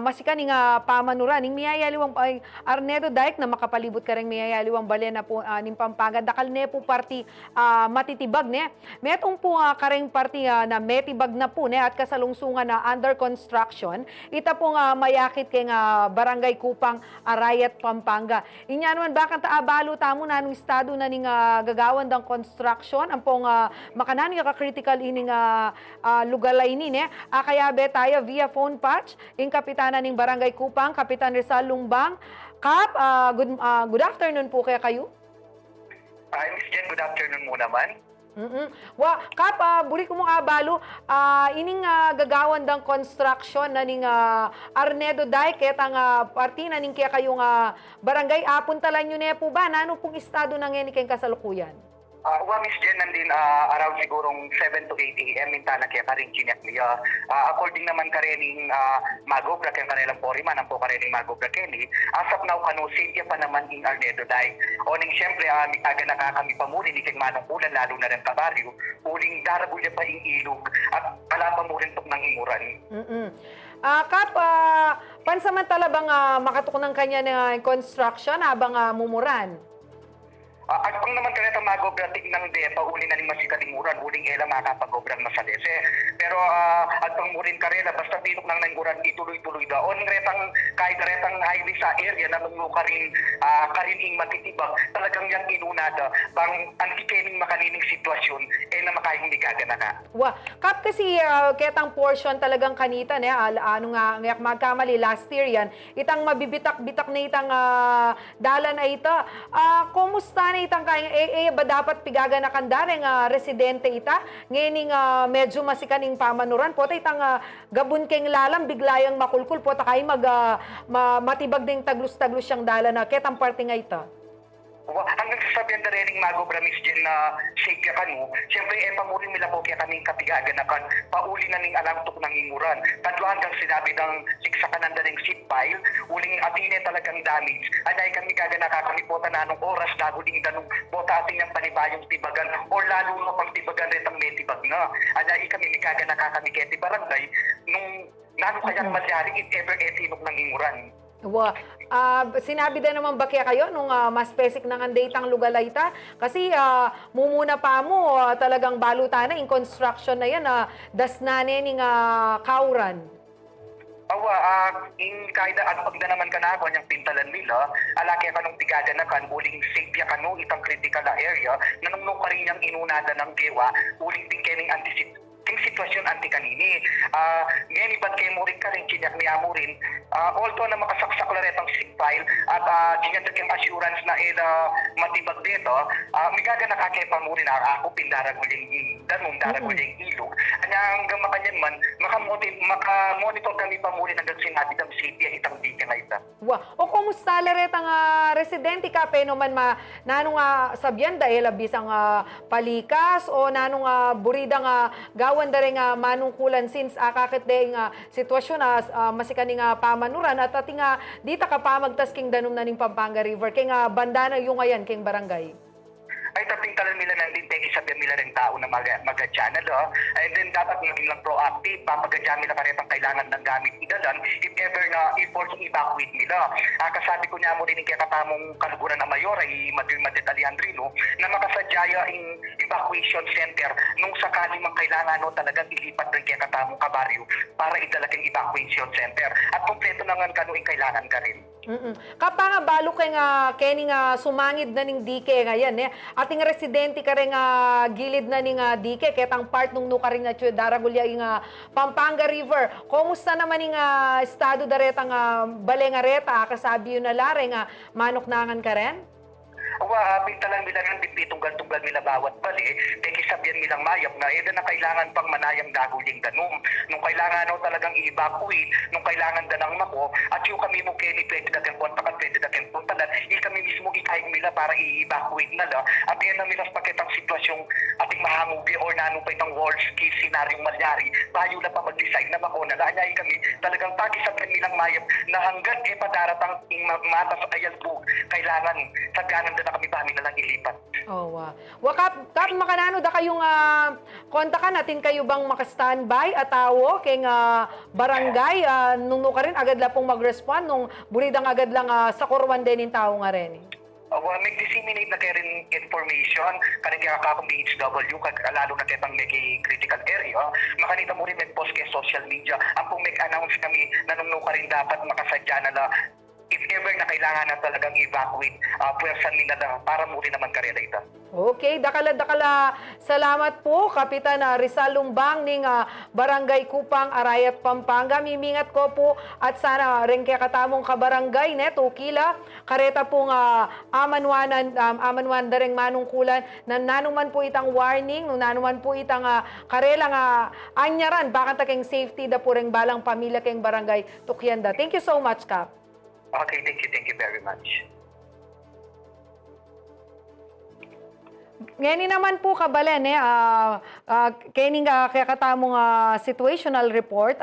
masika ning pamanuran ning miyayaliwang Arnedo Dike na makapalibot kareng miyayaliwang balena po ning Pampanga dakal ne po parti matitibag metong po kareng parti na metibag na po at kasalungsungan na under construction. Ita pong mayakit kay Barangay Kupang, Arayat, Pampanga. Inya naman bakang taabalo tamo na nung estado na ning gagawan ng construction ang pong makanani ka-critical ining lugalay ni kaya be tayo via phone patch ing kapitana ning Barangay Kupang, Kapitan Rizal Lumbang. Kap, good afternoon po kaya kayo. Miss Jen, good afternoon mo naman. Kap, buri ko mong abalo, ining gagawan ng construction na ning Arnedo Dike, ketang parti na ning kaya kayong barangay, apuntalan nyo na po ba? Nano pong estado ng yan kayong kasalukuyan? Miss Jen, nandin around sigurong 7 to 8 a.m. Mintana kaya ka rin chinek niya. According naman ka rin ng Magobra, kaya ka rin lang poriman, ang po ka rin ng Magobra Kelly. As of now, safety pa naman in Arnedo Dike. O ning siyempre, mitaga na kami pamuli, ni kang manong ulan, lalo na rin kabaryo. Uling darabulya pa yung ilog, at kalapa mo rin tok ng imuran. Kap, pansamantala bang makatok ng kanya na construction habang mumuran? At pang naman kaneta magobratik ng DEPA, uli na rin masikalimuran, uling ela makapagobran masalese. Pero at pang murin karela, basta pinok ng nanguran, ituloy-tuloy daon. Retang, kahit retang highway sa area na nung karining matitibag, talagang yung inunada, bang antikening makanining sitwasyon, na makayong ligagana ka. Kap kasi ketang portion talagang kanita, ano nga, ngayak magkamali, last year yan, itang mabibitak-bitak na itang dalan ay ita. Kumusta itang kaya ba dapat pigaga na kandareng residente ita ngayon medyo masikaning pamanuran po itang gabun keng lalam biglayang makulkul po takay matibag ding taglus-taglus siyang dala na ketang parte nga ita. Hanggang sasabihan na rin Magobra, Miss Jen, na shake ka no. Siyempre, pamurin nila po kaya kaming kapigagan na kan, pauli na ning alamtok ng imuran. Tatlo hanggang sinabi ng siksakan na ring seat pile, uling atine talagang damage. Anay kami gaga nakakalipotan na anong oras, daguling danong bota ating ng panibayong tibagan, o lalo na pang tibagan rin ang metibag na. Anay kami gaga nakakamiketi barangay, nung nano kayang masyari, if ever etinok ng imuran. Sinabi din naman ba kaya kayo nung mas basic ng datang lugalayta? Kasi mumuna pa mo talagang balutan na in construction na yan, das na ning kauran. In kaida at pag na naman kanako niyang pintalan nila, alaki ka nung tigada na kan, uling safe ya kanu itang critical area, nanungno ka rin niyang inunada ng gewa, uling tingkening ting sitwasyon anti kanini. Ngayon iba't kayo mo rin ka rin, chinak niya mo rin, although na makasaksak la retang sick file at dinyadag yung assurance na matibag dito, migaga nakakepa mo rin ako pindaraguleng danong daraguleng ilog. Hanggang makanyan man, makamonitor kami pa mo rin hanggang sinabi ng safety ang itang dika na ita. O kumusta la retang residente ka pero man nanong sabyan dahil bisang palikas o nanong buridang gawan da rin manungkulan since kakit ding sitwasyon masikaning pamanuran at ating dita ka pa magtasking danom na ning Pampanga River kay bandana yung ayan kay barangay. Ay taping talan nila ng linteng isabihan nila ng tao na mag-channel. And then dapat maging lang proactive, papag-adyan nila karetang kailangan ng gamit idalan if ever na i-force evacuate nila. Kasabi ko niya mo rin kaya katamong kaluguran na mayor ay Madrid Alejandrino na makasadyaya in evacuation center nung sakali mang kailangan talagang ilipat rin kaya katamong kabaryo para idalagang evacuation center. At kompleto na nga kanuing kailangan ka rin. Kapag balo kay kening sumangid na ning dike ngayon ating residente ka rin gilid na ning dike ketang part nung nuka rin na daragulya ing Pampanga River. Kumusta naman ning estado daretang balengareta kasabi yun na lareng manok nangan ka rin? Bintalan milangan, bipitunggal-tunggal mila bawat bali, kaya kisabyan milang mayap na na kailangan pang manayang daguling danum. Nung kailangan talagang i-evacuate, nung kailangan danang mako, at yung kami mo kaya ni pwede na kontakan, pwede na puntalan, kami mismo ikaig mila para i-evacuate na la. At yan na milas pakitang sitwasyong ating mahamubi or nanong pa itang worst case scenario malyari, bayo na pa mag-decide na mako na laanyay kami talagang pakisabyan milang mayap na hanggat padaratang matas ayalbog, kailangan sa ganan na kami ba na lang ilipat. Oh, Kap makanano da kayong kontakan natin kayo bang maka-standby at tawo kay barangay nung ka rin agad la pong mag-respond nung buridang agad lang sa kurwan din yung tao nga rin. May disseminate na kayo rin information kanang kaya kakong BHW, lalo na kayo pang may critical area. Makanita mo rin may post kay social media. Ang pong make-announce kami na nung ka rin dapat makasadya na if ever na kailangan na talagang evacuate, puwersan nila na para mo rin naman karela ito. Okay, dakala salamat po Kapitan Rizal Lumbang ning Barangay Kupang, Arayat, Pampanga. Mimingat ko po at sana rin kaya katamong kabarangay net ukila kareta pong amanwan dareng manungkulan na nanuman po itang warning, no nanuman po itang karela nga anyaran baka taking safety da po ring balang pamilya keng barangay Tukyanda. Thank you so much, Kap. Okay, thank you very much. Ngayon naman po kabalen kening kaya katamong situational report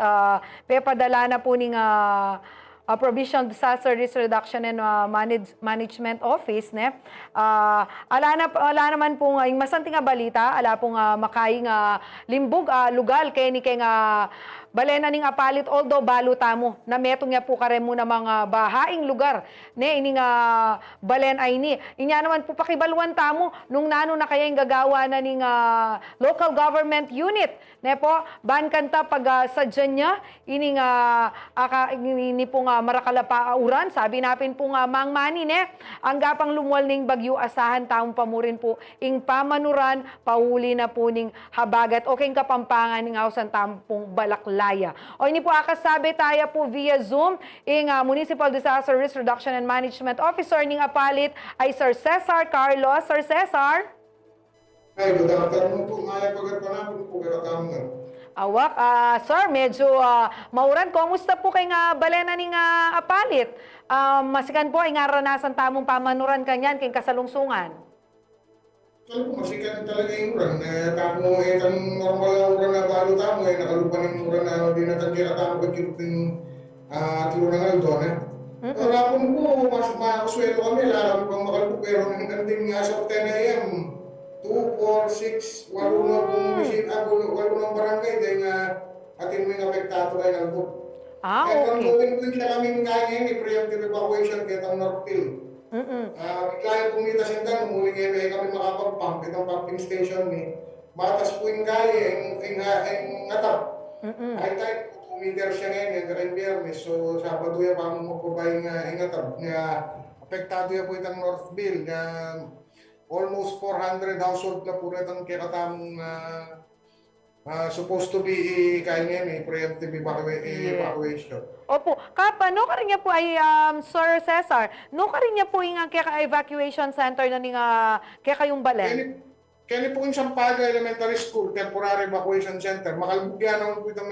pepadala na po ning Provincial Disaster Risk Reduction and Management Office ala naman po yung masanting balita ala pong makaing limbog lugal kay ni balena ning apalit although balutamo na metong niya po kare mo na mga bahaing lugar ne ining balen ay ni inya naman po pakibaluan tamo nung nano na kaya yung gagawa na ning local government unit ne po ban kanta pag sadya niya ining ini po marakalapa uran sabi napin po mang mani ne ang gapang lumuwal ning bagyo asahan taong pamurin po ing pamanuran pauli na po ning habagat o king kapampangan ning hausan tampong balakla. O ini po akasabi tayo po via Zoom ing Municipal Disaster Risk Reduction and Management Officer ning apalit ay Sir Cesar Carlos. Sir Cesar? Ay, good afternoon po. Ngaya pagkatapon po kaya Awak, sir, medyo mauran. Kumusta po kay nga balena ning apalit? Masikan po ay nga ranasan tamong pamanuran kanyan kay kasalungsungan. So, masikat talaga yung uran. Tamo, itang normal na uran na balo tamo, nakalupan ng uran na di natagkira tamo pagkipin tulungan doon. Pero ako po, mas makaswelo kami, larang pang makalpo, pero nandang nga sa 10 a.m. 2, 4, 6, walo na pong bisita, walo ng barangay, dahil nga atin may apektado kayo ng book. Okay. Kaya kung din siya kaming kanya, may preemptive evacuation kaya itang Northfield. Kaya pumita sindan, umuwi ngayon kami makapag-pump, itong pumping station ni Matas po yung kaya, yung ngatap. Ay tayo, 2 meters siya ngayon, yung karing biyernes. So, Sabado yan, paano magpabay nga ingatap. Nga, apektado yan po itong Northfield. Nga, almost 400 household na po itong kikatamong supposed to be kanya preemptive evacuation. Opo. Kapa, no ka rin niya po ay, Sir Cesar, no ka rin niya po yung evacuation center na ning kaya kayong balen? Kaya po yung Sampaga Elementary School, temporary evacuation center. Makalbugyan naman po itong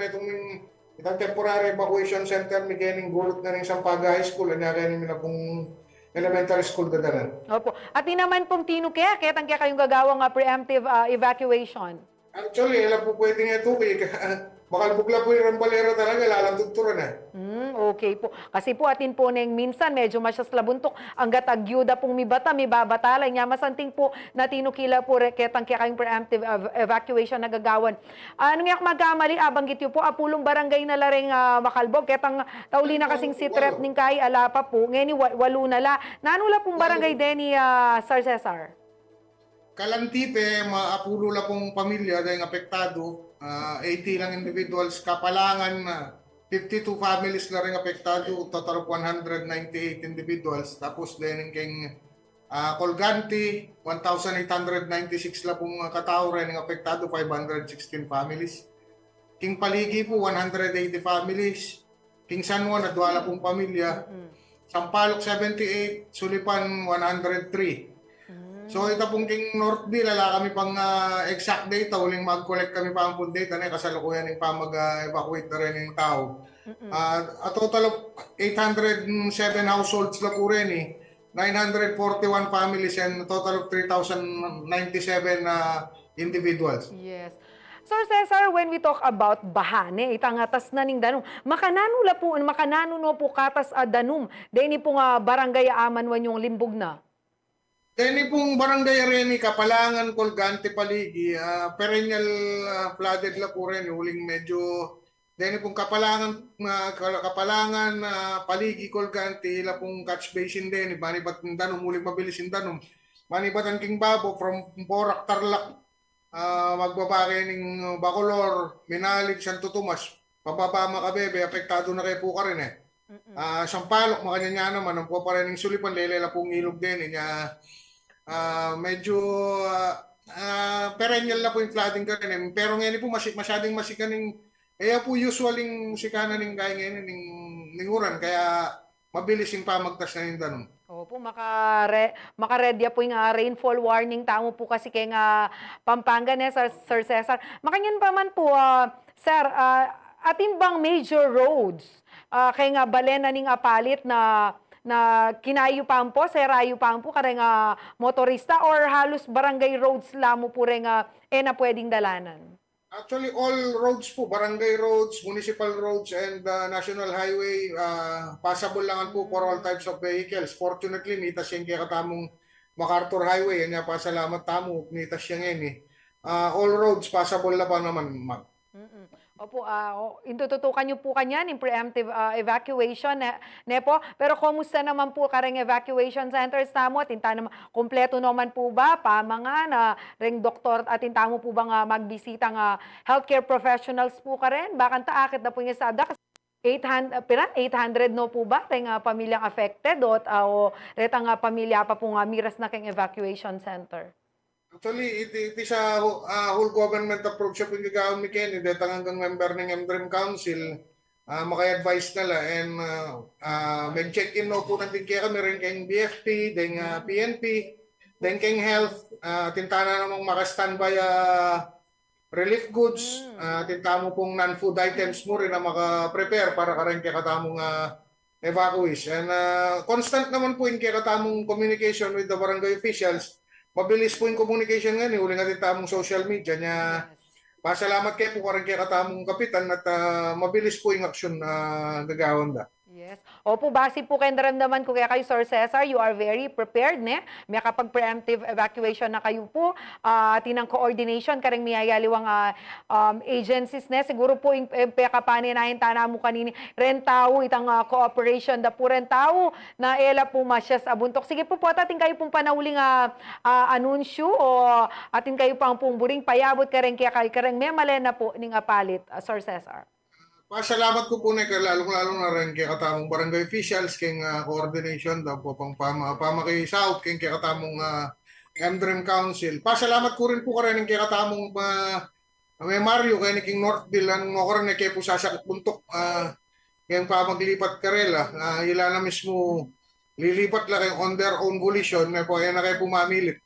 temporary evacuation center ni Kening Gulot na rin Sampaga High School. Ano kaya nila pong elementary school dadalan. Opo. At di naman pong tinukya, kaya kayong gagawang preemptive evacuation? Actually, alam po pwede nga ito. Makalbugla po yung rambalera talaga, lalang tuturan na. Okay po. Kasi po atin po neng minsan medyo masyas labuntok hanggat agyuda pong mibata, mibabatala. Nya masanting po na tinukila po ketang kayong preemptive evacuation nagagawan. Ano nga magkamali, banggit yun po, apulong barangay na laring makalbog. Ketang tauli na kasing sitrep ning kay alapa po. Ngayon walo na la. Nanula pong barangay din ni Sir Cesar? Kalantipe, maapulo la pong pamilya dahil apektado. 80 lang individuals, Kapalangan 52 families na rin apektado, total of 198 individuals. Tapos din keng Colgante, 1,896 la pong katao rin apektado, 516 families. King Paligi po, 180 families. King San Juan, nadwala pong pamilya. Sampaloc, 78. Sulipan, 103. So ito pong king Northville, ala kami pang exact data, uling mag-collect kami pa ang pong data na kasalukuyan ng mag-evacuate na rin yung tao. A total of 807 households na po rin 941 families and a total of 3,097 individuals. Yes. Sir Cesar, when we talk about bahane, itang atas na ning danum, makananula po, makananuno po katas a danum, dahil po nga barangay aman wan yung limbog na. Dahil pong barangay Reni, Kapalangan, Colgante, Paligi, perennial flooded la po rin, uling medyo, dahil pong Kapalangan, Paligi, Colgante, ila pong catch basin din, manibat ng danum, uling mabilis yung danum, manibat ang King Babo from Porac, Tarlac, magbabake ng Bacolor, Minalig, Santo Tomas, pababa Makabebe, apektado na kayo po ka rin Sampaloc, makanya naman, ang po pa rin ng Sulipan, lelela pong ilog din, medyo perennial na po yung flooding ka rin. Pero ngayon po masyadong masikaning, kaya po usualing sikana ng kaya ngayon ng uran, kaya mabilis yung pamagtas na yung tanong. Opo, makaredya po yung rainfall warning tamo po kasi kay nga Pampanga Sir Cesar. Makanyan pa man po, Sir, atin bang major roads kay nga balena ning apalit na kinayo pampo, serayo pampo, kare nga motorista or halos barangay roads lamo po rin nga na pwedeng dalanan? Actually, all roads po, barangay roads, municipal roads, and national highway, passable lang po for all types of vehicles. Fortunately, mitas yung kaya katamong MacArthur Highway, yan pasalamat tamo, mitas yung yan all roads, passable na pa naman, ma'am. Opo, intututukan niyo po kanyan yung preemptive evacuation nepo. Pero kumusta naman po kareng evacuation centers tamo? Tinta naman, kompleto naman po ba? Mga na ring doktor at tinta mo po ba nga magbisita nga healthcare professionals po karen? Bakan taakit na po yung sada. 800 no po ba? Teng pamilyang affected o retang pamilya pa po nga miras na keng evacuation center? Actually, it is a whole government approach sa pagkakaon ni Kenny. Dito hanggang member ng MDREM Council, maka-advise nila and mag-check-in no po natin kaya kami rin kayong BFP, then PNP, then kayong health, tintana namang maka-standby relief goods, tintamo pong non-food items mo rin na maka-prepare para ka rin kaya katamong evacuees. And constant naman po yung kaya katamong communication with the barangay officials. Mabilis po yung communication nga uli nga din tamong social media niya. Pasalamat kayo po karon kay katamong kapitan at mabilis po yung aksyon na gagawin da. Yes. Opo, base po kayo naramdaman ko kaya kayo, Sir Cesar, you are very prepared, ne? May kapag preemptive evacuation na kayo po, tinang coordination, karang miyayaliwang agencies, ne? Siguro po yung pekapaninahin tana mo kanini, rentaw, itang cooperation da po rentaw, na ela po masyas abuntok. Sige po po, atin kayo pong panauling anunsyo o atin kayo pang pumburing payabot karang kaya kayo, karang may malena po ning apalit, Sir Cesar. Pasalamat ko po na lalong-lalo na rin kay katamong barangay officials, kay coordination daw po pang pamakisaw, kay katamong MDREM Council. Pasalamat ko rin po ka rin kay katamong may Mario, kay King Northville, ang ako rin kay po sasakit buntok, kay pamaglipat karela, ila na mismo lilipat lang kayo on their own volition, na po yan na kayo pumamilit.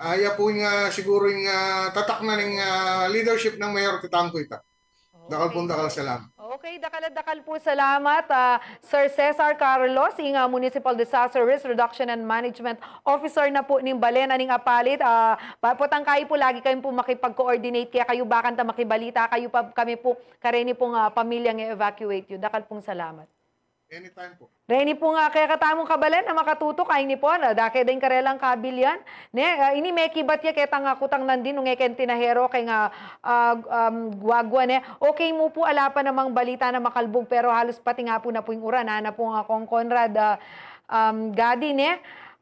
Iya po yung siguro yung tatak na ng leadership ng Mayor Titangko ita. Dakal po, dakal, salamat. Okay, dakal po salamat. Sir Cesar Carlos, Municipal Disaster Risk Reduction and Management Officer na po ning Balena ning apalit. Papotang kayo po, lagi kayong po makipag-coordinate, kaya kayo bakan ta makibalita, kayo pa, kami po, kareni pong pamilyang i-evacuate yun. Dakal pong salamat. Anytime po. Reni po nga kaya katamong kabalen na makatutok ay ni po na dake din karelang kabilyan ini may kibat ya ketang kutang nandin ng eken tinahero kay nga guagwa okay mo po ala pa namang balita na makalbog pero halos pati nga po na po yung uran na po nga kong Conrad Gadi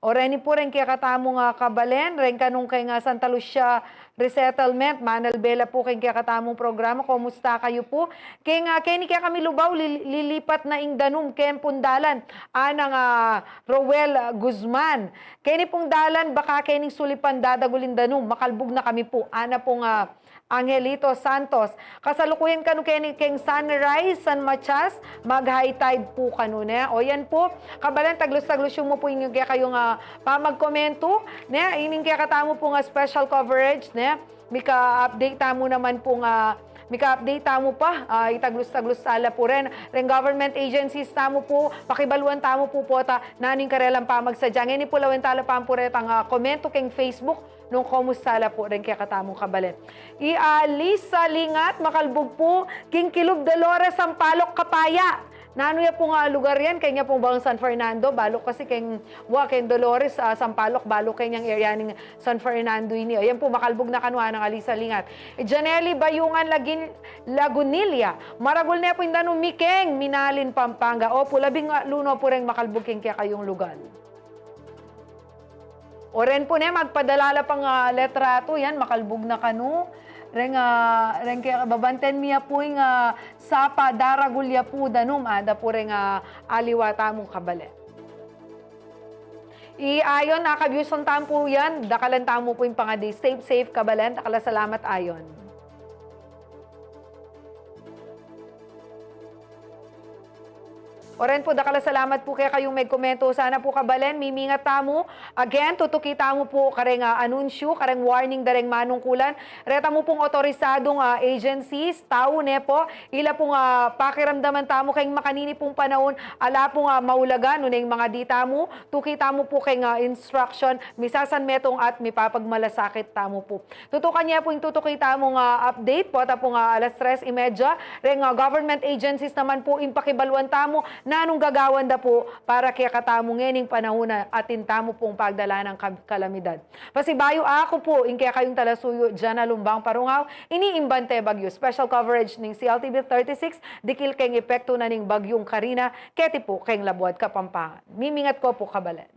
o reni po rin kaya katamong kabalen ren kanong kay nga Santa Lucia Resettlement, Manal Bela po kaya katamong programa. Kumusta kayo po? Kaya kami lubaw, lilipat na ing danum, kaya pundalan, anang Roel Guzman. Kaya ni pong dalan, baka kaya ning sulipan dadagulin danum, makalbog na kami po. Ana pong Angelito Santos. Kasalukuyan kanu keng sunrise, San Machas, mag-high tide po kanuna. O yan po, kabalan, taglus-taglus yung mo po yung kaya kayong pamagkomento. Ining kaya katamo po nga special coverage. Mika-update tamo naman po nga Mika-update tamo pa, itaglus-taglus sala po rin. Ren government agencies tamo po, pakibaluan tamo po po ta naning karelang pamagsadyang. Ini po lawen tala pampuret ang komento keng Facebook nung komustala po rin kaya katamong kabalen. Lisa Lingat, makalbog po, King Kilub Dolores, Sampaloc, Kapaya. Nano ya po nga lugar yan, kanya pong bang San Fernando, balok kasi keng Dolores, Sampaloc, balok kanyang area ng San Fernando ini. Yan po, makalbog na kanwa ng Alisa Lingat. Janely Bayungan, Lagunilla, maragul na po yung danong Mikeng, Minalin, Pampanga. O po, labing luno po rin makalbog kaya kayong lugar. O ren po na, magpadalala pang letrato, yan, makalbog na kanu. Ren kaya babanten miya po yung sapa daragulya po danum, ada po rin aliwata mong kabale. Ayon, nakabyuson tampo yan, dakalan tamo po yung pangadi. Safe kabalen, dakala salamat ayon. Oren po, dakala salamat po kaya kayong may komento. Sana po kabalen, mimingat tamo. Again, tutukita mo po kareng anunsyo, kareng warning dareng manungkulan. Reta mo pong otorisadong agencies, tao po, ila pong pakiramdaman tamo kayong makanini pong panahon, ala pong maulagan, nun yung mga dita mo, tukita mo po kayong instruction, misasan metong at mipapagmalasakit tamo po. Tutukan niya po yung tutukita mong update po, tapong alas 3:30, reng government agencies naman po, impakibaluan tamo, na anong gagawan da po para kaya katamo ngening panahon na atin tamo pong pagdala ng kalamidad. Pasibayo ako po, in kaya kayong talasuyo dyan na lumbang parungaw, iniimbante bagyo. Special coverage ng CLTV 36, dikil keng epekto na ning bagyong Karina, keti po keng Labuad, Kapampangan. Mimingat ko po kabalan.